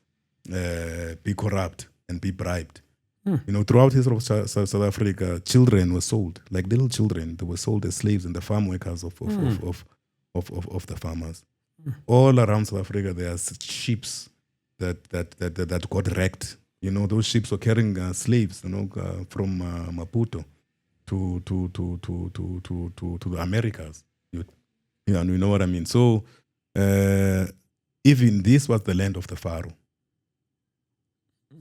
be corrupt and be bribed. Throughout history of South Africa, children were sold, like little children. They were sold as slaves and the farm workers of the farmers. All around South Africa, there are ships that got wrecked. Those ships were carrying slaves, from Maputo to the Americas. You know what I mean. So even this was the land of the Pharaoh.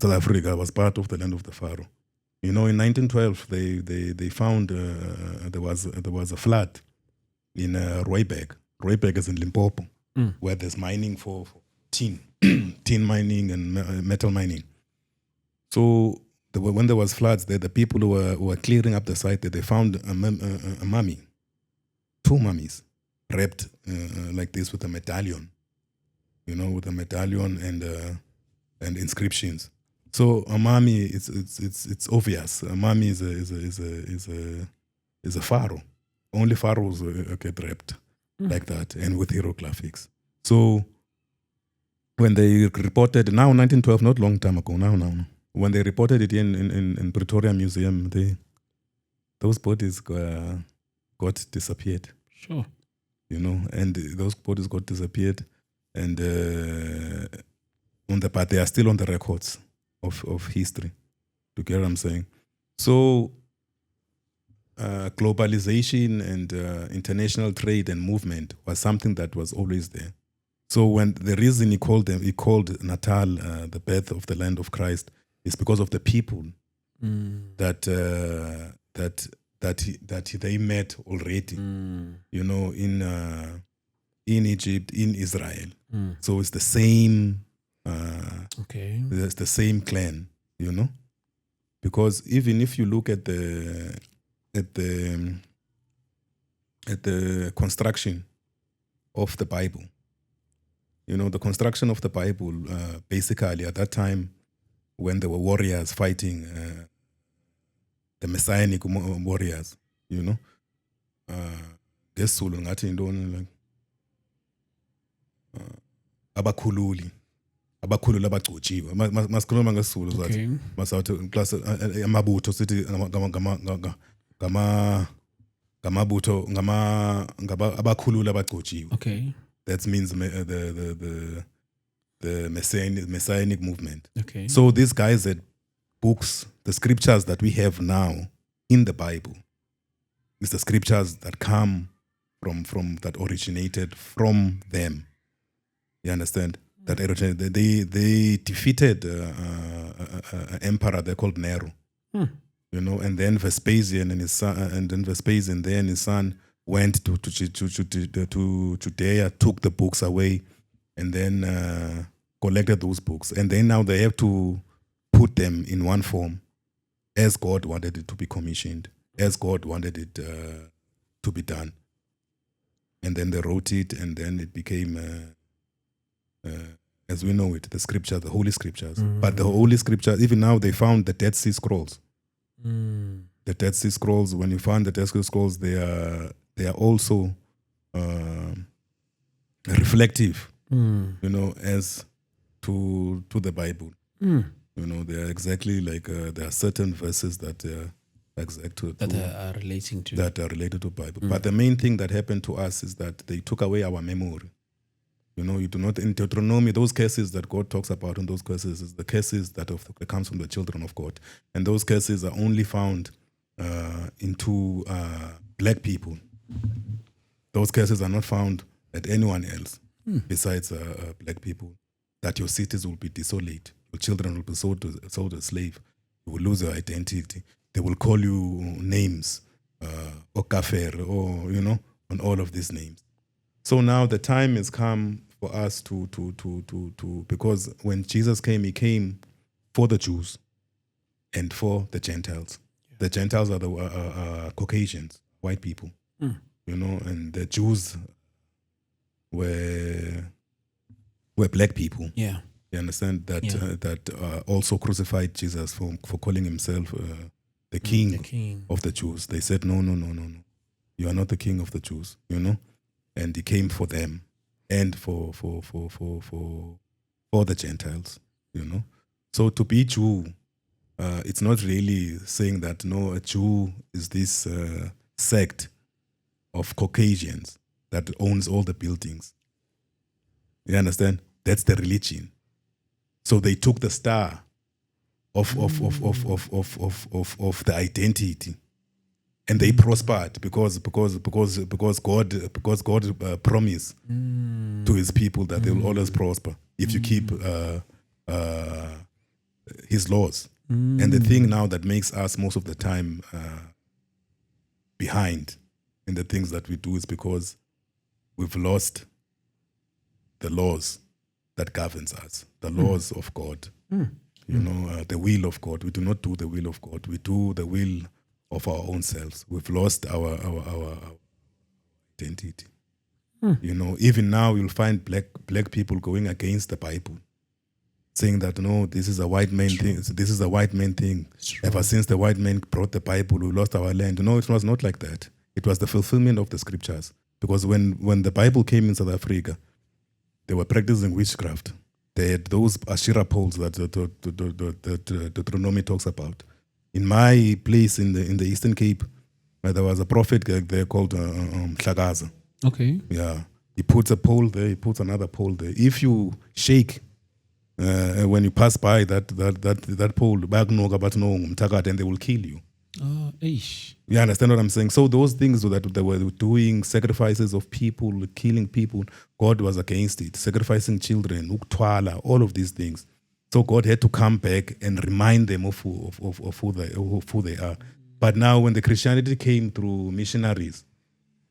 South Africa was part of the land of the Pharaoh. In 1912 they found there was a flood in Rooiberg. Rooiberg is in Limpopo, where there's mining for tin. Tin mining and metal mining. So when there was floods there, the people who were clearing up the site there, they found a mummy, two mummies wrapped like this with a medallion, with a medallion and inscriptions. So a mummy, it's obvious. A mummy is a pharaoh. Only pharaohs get wrapped like that and with hieroglyphics. So when they reported, now 1912, not long time ago, now, when they reported it in Pretoria Museum, those bodies got disappeared. Sure. And those bodies got disappeared, and but they are still on the records of history. Do you get what I'm saying? So globalization and international trade and movement was something that was always there. So when the reason he called Natal the birth of the land of Christ is because of the people that they met already, in Egypt, in Israel. So it's the same. It's the same clan, because even if you look at the construction of the Bible. The construction of the Bible, basically at that time when there were warriors fighting, the Messianic warriors, ngesizulu ngathi yintoni like abakhululi abagcotshiwe masikhuluma ngesizulu zathi masawuthi plus amabutho sithi ngamabutho abakhululi abagcotshiwe. Okay. That means the Messianic movement. Okay. So these guys had books, the scriptures that we have now in the Bible, is the scriptures that come from that originated from them. You understand? That they defeated an emperor they called Nero. And then Vespasian and his son, then his son went to Judea, took the books away, and then collected those books. And then now they have to put them in one form, as God wanted it to be commissioned, as God wanted it to be done. And then they wrote it, and then it became, as we know it, the scriptures, the Holy Scriptures. But the Holy Scriptures, even now they found the Dead Sea Scrolls. The Dead Sea Scrolls, when you find the Dead Sea Scrolls, they are also reflective, as to the Bible. They are exactly like there are certain verses that are are relating to that are related to Bible. But the main thing that happened to us is that they took away our memory. You do not, in Deuteronomy, those curses that God talks about in those curses is the curses that comes from the children of God. And those curses are only found into black people. Those curses are not found at anyone else besides black people. That your cities will be desolate. Your children will be sold as slave. You will lose your identity. They will call you names, or kafir, or, on all of these names. So now the time has come for us to because when Jesus came, he came for the Jews and for the Gentiles. Yeah. The Gentiles are the Caucasians, white people, and the Jews were black people. Yeah, you understand that that also crucified Jesus for calling himself the king of the Jews. They said no, you are not the king of the Jews, and he came for them and for the Gentiles, So to be Jew, it's not really saying that a Jew is this sect of Caucasians that owns all the buildings. You understand? That's the religion. So they took the star of the identity, and they prospered because God promised to His people that they will always prosper if you keep His laws. And the thing now that makes us most of the time behind in the things that we do is because we've lost the laws that governs us, the laws of God. The will of God. We do not do the will of God. We do the will of our own selves. We've lost our identity. Even now you'll find black people going against the Bible, saying that no, this is a white man thing. This is a white man thing. Ever since the white man brought the Bible, we lost our land. No, it was not like that. It was the fulfillment of the scriptures. Because when the Bible came in South Africa, they were practicing witchcraft. They had those Asherah poles that Deuteronomy talks about. In my place in the Eastern Cape, there was a prophet there called Hlagaza. Okay. Yeah. He puts a pole there, he puts another pole there. If you shake when you pass by that pole, and they will kill you. You understand what I'm saying? So those things that they were doing, sacrifices of people, killing people, God was against it. Sacrificing children, uktwala, all of these things. So God had to come back and remind them of who they are. But now when the Christianity came through missionaries,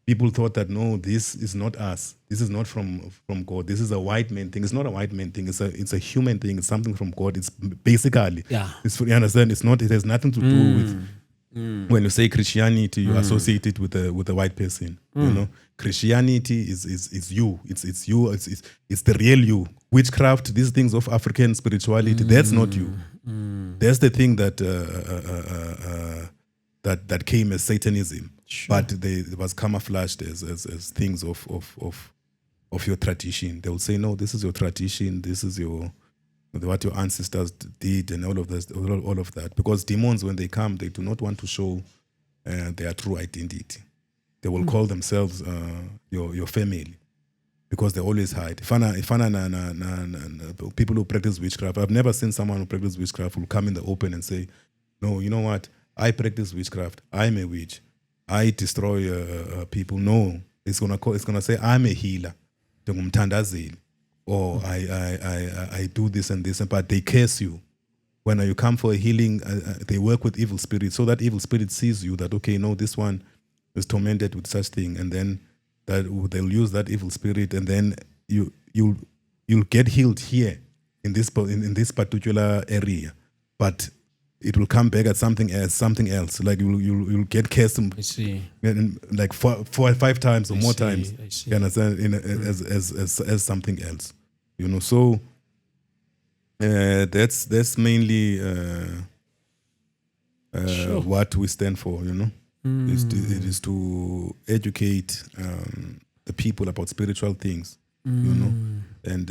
people thought that no, this is not us. This is not from God. This is a white man thing. It's not a white man thing. It's a human thing. It's something from God. It's basically, you understand? It's not. It has nothing to do with. When you say Christianity, you associate it with a white person. Christianity is you. It's you. It's the real you. Witchcraft, these things of African spirituality, that's not you. That's the thing that that came as Satanism, but it was camouflaged as things of your tradition. They will say, no, this is your tradition. This is what your ancestors did, and all of that. Because demons, when they come, they do not want to show their true identity. They will call themselves your family, because they always hide. People who practice witchcraft, I've never seen someone who practices witchcraft who will come in the open and say, no, you know what? I practice witchcraft. I'm a witch. I destroy people. No, it's gonna say I'm a healer. or I do this and this, but they curse you. When you come for a healing, they work with evil spirits, so that evil spirit sees you that, okay, no, this one is tormented with such thing, and then that they'll use that evil spirit, and then you'll get healed here in this particular area, but it will come back at something else. Like you'll get cursed. I see. Like 4 or 5 times or more see, times. I see. You understand? As something else. So that's mainly Sure. what we stand for. It is to educate the people about spiritual things. And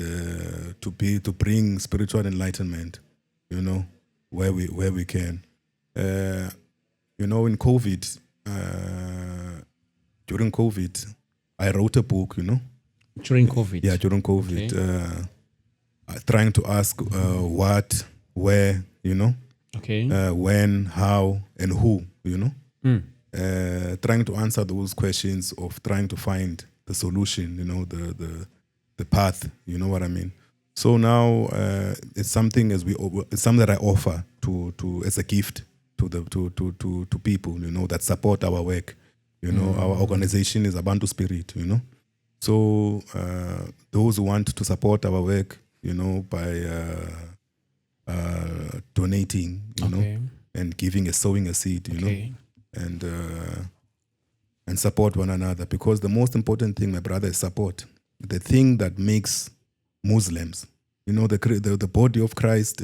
to bring spiritual enlightenment. Where we can. In COVID, during COVID, I wrote a book. During COVID. Yeah, during COVID. Okay. Trying to ask what, where, Okay. when, how, and who, trying to answer those questions of trying to find the solution, the path, you know what I mean? So now it's something it's something that I offer to as a gift to people, that support our work. Our organization is Abantu Spirit, So those who want to support our work, by donating, Okay. and sowing a seed, Okay. and support one another, because the most important thing, my brother, is support. The thing that makes Muslims, the body of Christ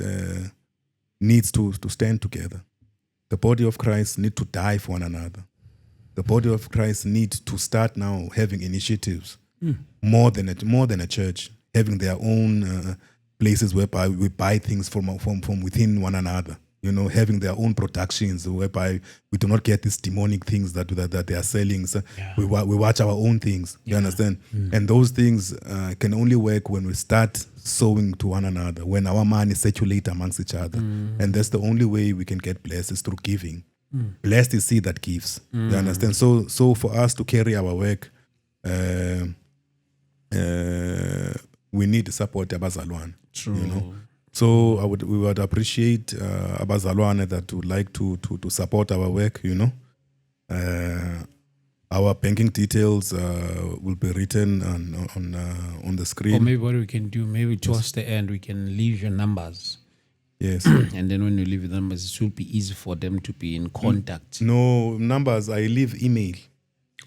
needs to stand together. The body of Christ needs to die for one another. The body of Christ needs to start now having initiatives more than a church, having their own places whereby we buy things from within one another. Having their own productions whereby we do not get these demonic things that they are selling. So we watch our own things. You understand? And those things can only work when we start sowing to one another, when our money circulates amongst each other. And that's the only way we can get blessed, is through giving. Blessed is he that gives. You understand? So for us to carry our work, we need to support Abazalwane. True. So we would appreciate Abazalwane that would like to support our work. Our banking details will be written on the screen. Or maybe what we can do, maybe towards the end, we can leave your numbers. Yes. And then when you leave the numbers, it will be easy for them to be in contact. No, numbers, I leave email.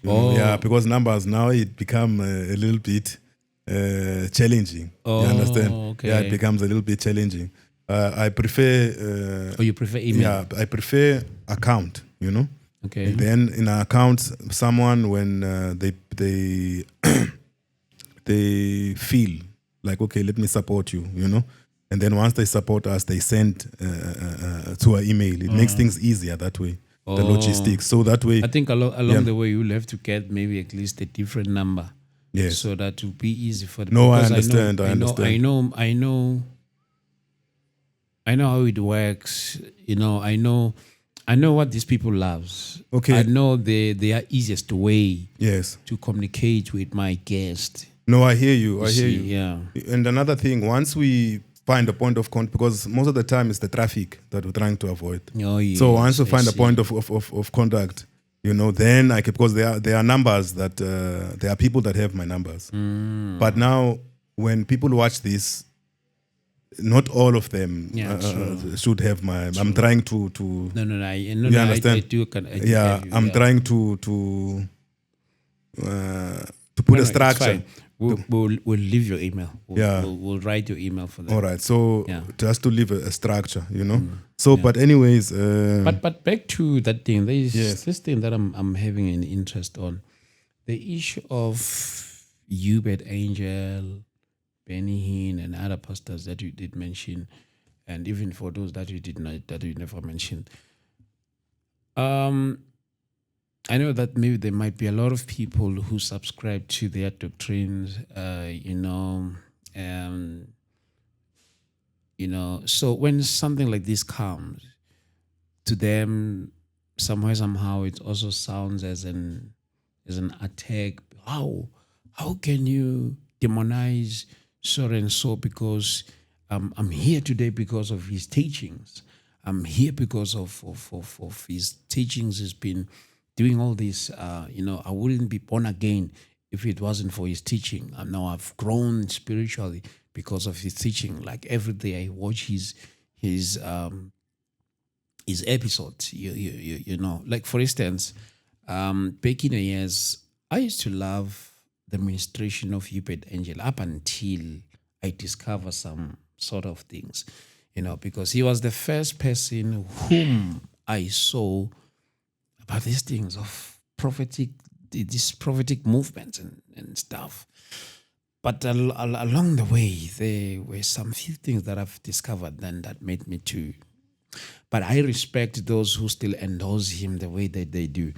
Yeah, because numbers now, it become a little bit challenging. You understand? Okay. Yeah, it becomes a little bit challenging. I prefer... you prefer email? Yeah, I prefer account, Okay. And then in an account, someone, when they they feel like, okay, let me support you, And then once they support us, they send to our email. It makes things easier that way, the logistics. So that way... I think along the way, you'll have to get maybe at least a different number. Yes. So that will be easy for them. No, I Because understand. I know how it works. I know what these people loves. Okay. I know their easiest way Yes. to communicate with my guest. No, I hear you. I hear you. Yeah. And another thing, once we find a point of contact, because most of the time it's the traffic that we're trying to avoid. Oh, yes, So once we I find a see. point of contact, then I can, because there are numbers that there are people that have my numbers. But now when people watch this, not all of them should have my. I'm trying to. No. You understand? I do. I'm trying to put a structure. We'll leave your email. Yeah. We'll write your email for that. All right. So Yeah. just to leave a structure, So, but anyways. But back to that thing. There is Yes. this thing that I'm having an interest on. The issue of Hubert Angel, Benny Hinn, and other pastors that you did mention, and even for those that you did not, that you never mentioned. I know that maybe there might be a lot of people who subscribe to their doctrines, So when something like this comes to them, somehow it also sounds as an attack. How can you demonize so and so, because I'm here today because of his teachings. I'm here because of his teachings. He's been doing all this. I wouldn't be born again if it wasn't for his teaching. And now I've grown spiritually because of his teaching. Like every day I watch his episodes. Like for instance, back in the years, I used to love the ministration of Hubert Angel up until I discover some sort of things, because he was the first person whom I saw about these things of these prophetic movements and stuff. But along the way, there were some few things that I've discovered then that made me to. But I respect those who still endorse him the way that they do.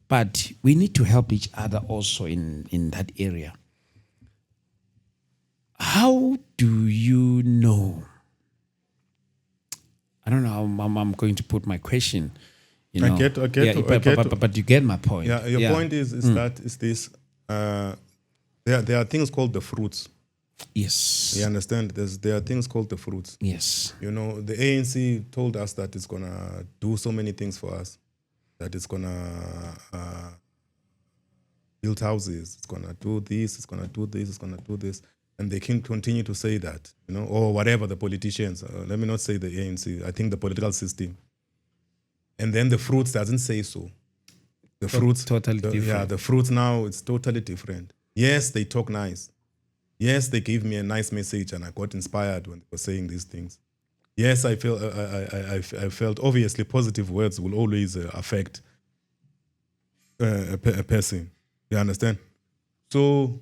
But we need to help each other also in that area. How do you know? I don't know how I'm going to put my question. I get, but you get my point. Yeah, your point is that is this. There are things called the fruits. Yes. You understand? There are things called the fruits. Yes. The ANC told us that it's gonna do so many things for us. That it's gonna build houses. It's gonna do this. It's gonna do this. It's gonna do this. And they can continue to say that, or whatever the politicians. Let me not say the ANC. I think the political system. And then the fruits doesn't say so. The fruits totally different. Yeah, the fruits now it's totally different. Yes, they talk nice. Yes, they gave me a nice message, and I got inspired when they were saying these things. Yes, I felt obviously positive words will always affect a person. You understand? So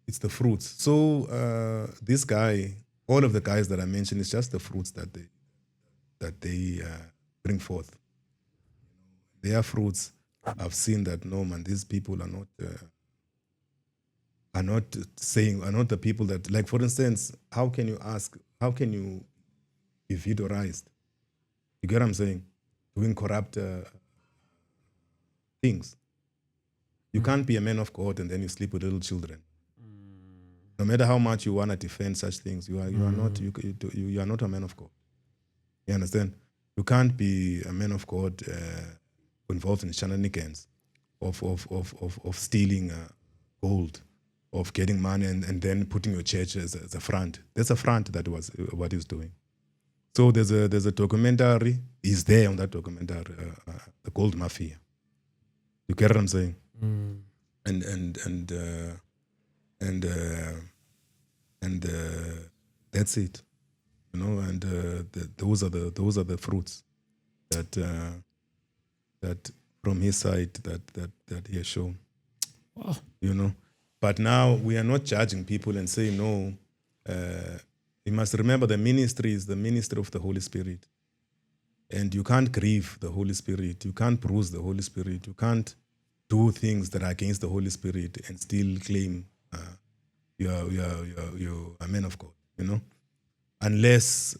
it's the fruits. So this guy, all of the guys that I mentioned, it's just the fruits that they bring forth. Their fruits. I've seen that no man, these people are not the people that, like, for instance, how can you be videoized? You get what I'm saying? Doing corrupt things. You can't be a man of God and then you sleep with little children. No matter how much you want to defend such things, you are not a man of God. You understand? You can't be a man of God involved in shenanigans of stealing gold, of getting money and then putting your church as a front. There's a front that was what he's doing. So there's a documentary. He's there on that documentary, the Gold Mafia. You get what I'm saying? And that's it. And those are the fruits that from his side that he has shown. Wow. But now we are not judging people and saying no. You must remember the ministry is the ministry of the Holy Spirit. And you can't grieve the Holy Spirit. You can't bruise the Holy Spirit. You can't do things that are against the Holy Spirit and still claim you're a man of God, unless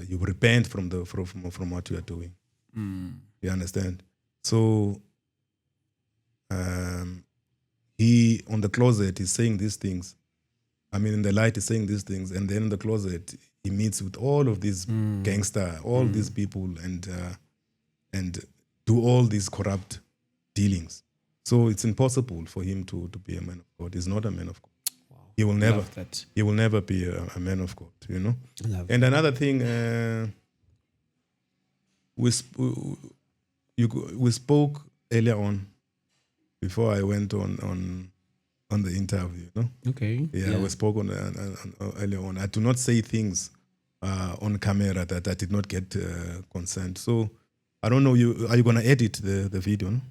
you repent from what you are doing. You understand? So he on the closet is saying these things. I mean, in the light is saying these things, and then in the closet he meets with all of these gangster, all these people, and do all these corrupt dealings. So it's impossible for him to be a man of God. He's not a man of God. Wow. He will never be a man of God. And another thing, we spoke earlier on before I went on the interview. Okay. Yeah, we spoke on earlier on. I do not say things on camera that I did not get consent. So I don't know. Are you gonna edit the video? No?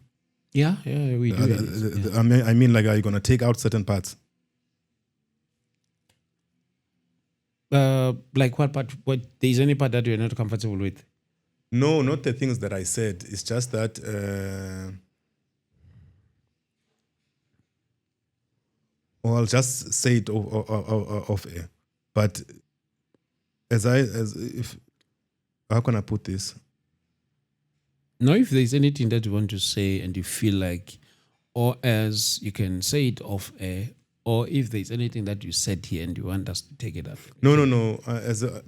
Yeah, we do. I mean, like, are you gonna take out certain parts? Like what part? What? There is any part that you're not comfortable with? No, not the things that I said. It's just that I'll just say it off air. But how can I put this? No, if there's anything that you want to say and you feel like, or as you can say it off air, or if there's anything that you said here and you want us to take it up. No.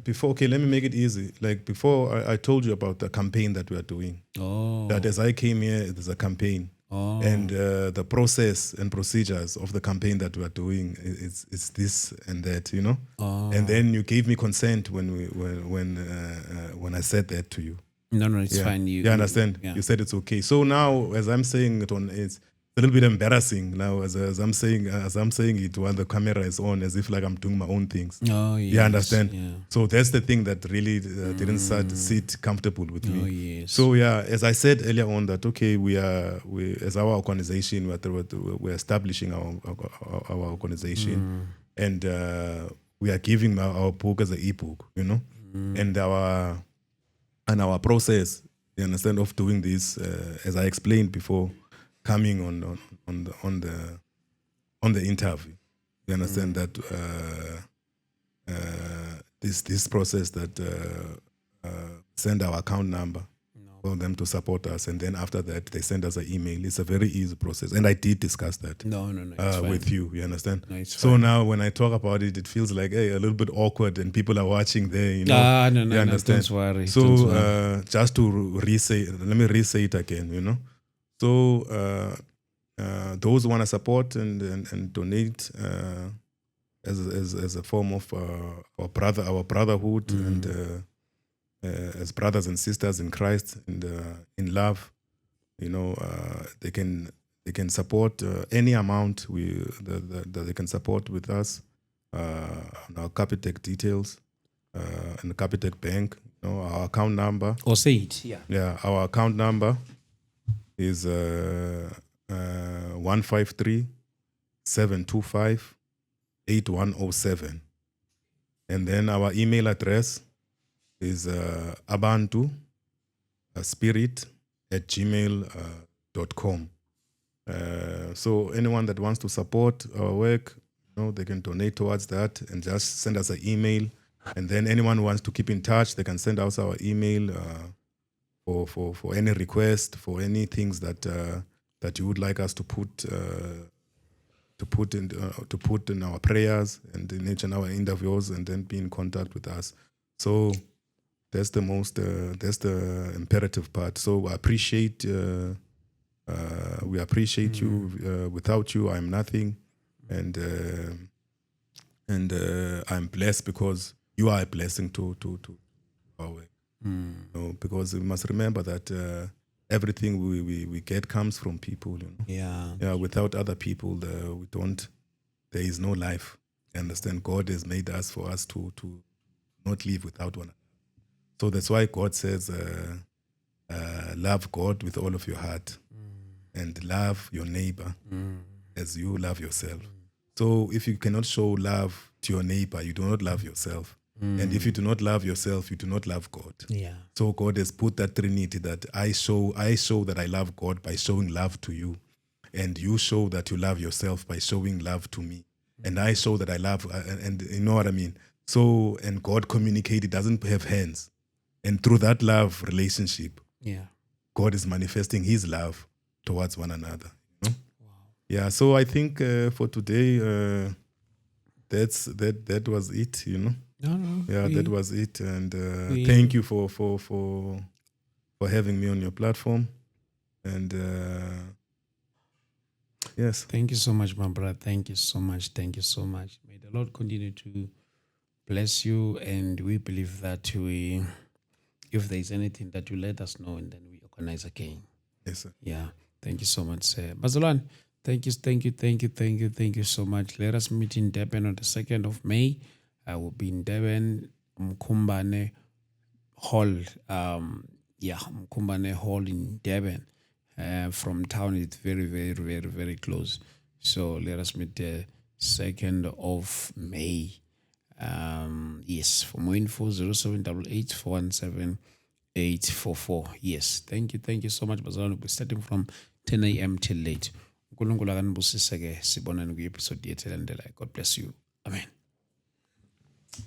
Before, okay, let me make it easy. Like before, I told you about the campaign that we are doing. Oh. That as I came here, there's a campaign. Oh. And the process and procedures of the campaign that we are doing is this and that, you know. Oh. And then you gave me consent when I said that to you. No, it's fine. You understand? Yeah. You said it's okay. So now, as I'm saying it on, it's a little bit embarrassing now. As I'm saying it while the camera is on, as if like I'm doing my own things. Oh, yes. You understand? Yeah. So that's the thing that really didn't sit comfortable with me. Oh, yes. So yeah, as I said earlier on, that okay, we as our organization, we're establishing our organization, and we are giving our book as an ebook, you know, and our process, you understand, of doing this, as I explained before, coming on the interview, you understand that this process that send our account number for them to support us, and then after that they send us an email. It's a very easy process, and I did discuss that No, with you. You understand? No, it's so fine. now when I talk about it, it feels like a little bit awkward, and people are watching there. You know? No, you understand? don't worry. So don't worry. just to let me re-say it again. You know, so those who want to support and donate as a form of our brotherhood and as brothers and sisters in Christ and in love, you know, they can support any amount that they can support with us on our Capitec details and the Capitec Bank. You know, our account number. Or say it. Yeah. Yeah, our account number is 153 725 8107, and then our email address is abantu spirit@gmail.com. So anyone that wants to support our work, you know, they can donate towards that and just send us an email. And then anyone who wants to keep in touch, they can send us our email for any request, for any things that you would like us to put in our prayers and in each and our interviews, and then be in contact with us. So that's the imperative part. So I appreciate we appreciate you. Without you, I'm nothing, and I'm blessed because you are a blessing to our work. You know, because we must remember that everything we get comes from people. You know? Yeah. Without other people, we don't. There is no life. You understand? God has made us for us to not live without one another. So that's why God says, love God with all of your heart and love your neighbor as you love yourself. So if you cannot show love to your neighbor, you do not love yourself. And if you do not love yourself, you do not love God. Yeah. So God has put that trinity that I show that I love God by showing love to you. And you show that you love yourself by showing love to me. And I show that I love, and you know what I mean? So, and God communicated, doesn't have hands. And through that love relationship, God is manifesting his love towards one another. You know? Wow. Yeah, so I think for today, that was it, you know? No. Yeah, that was it. And thank you for having me on your platform. And yes. Thank you so much, my brother. Thank you so much. Thank you so much. May the Lord continue to bless you. And we believe that if there is anything that you let us know, and then we organize again. Yes, sir. Yeah. Thank you so much, sir. Bazalwane, thank you so much. Let us meet in Durban on the 2nd of May. I will be in Durban, Mkumbane Hall. Mkumbane Hall in Durban. From town, it's very, very, very, very close. So let us meet the 2nd of May. Yes, for more info, 0788 417 844. Yes, thank you so much, Bazalwane. We're starting from 10 a.m. till late. God bless you. Amen.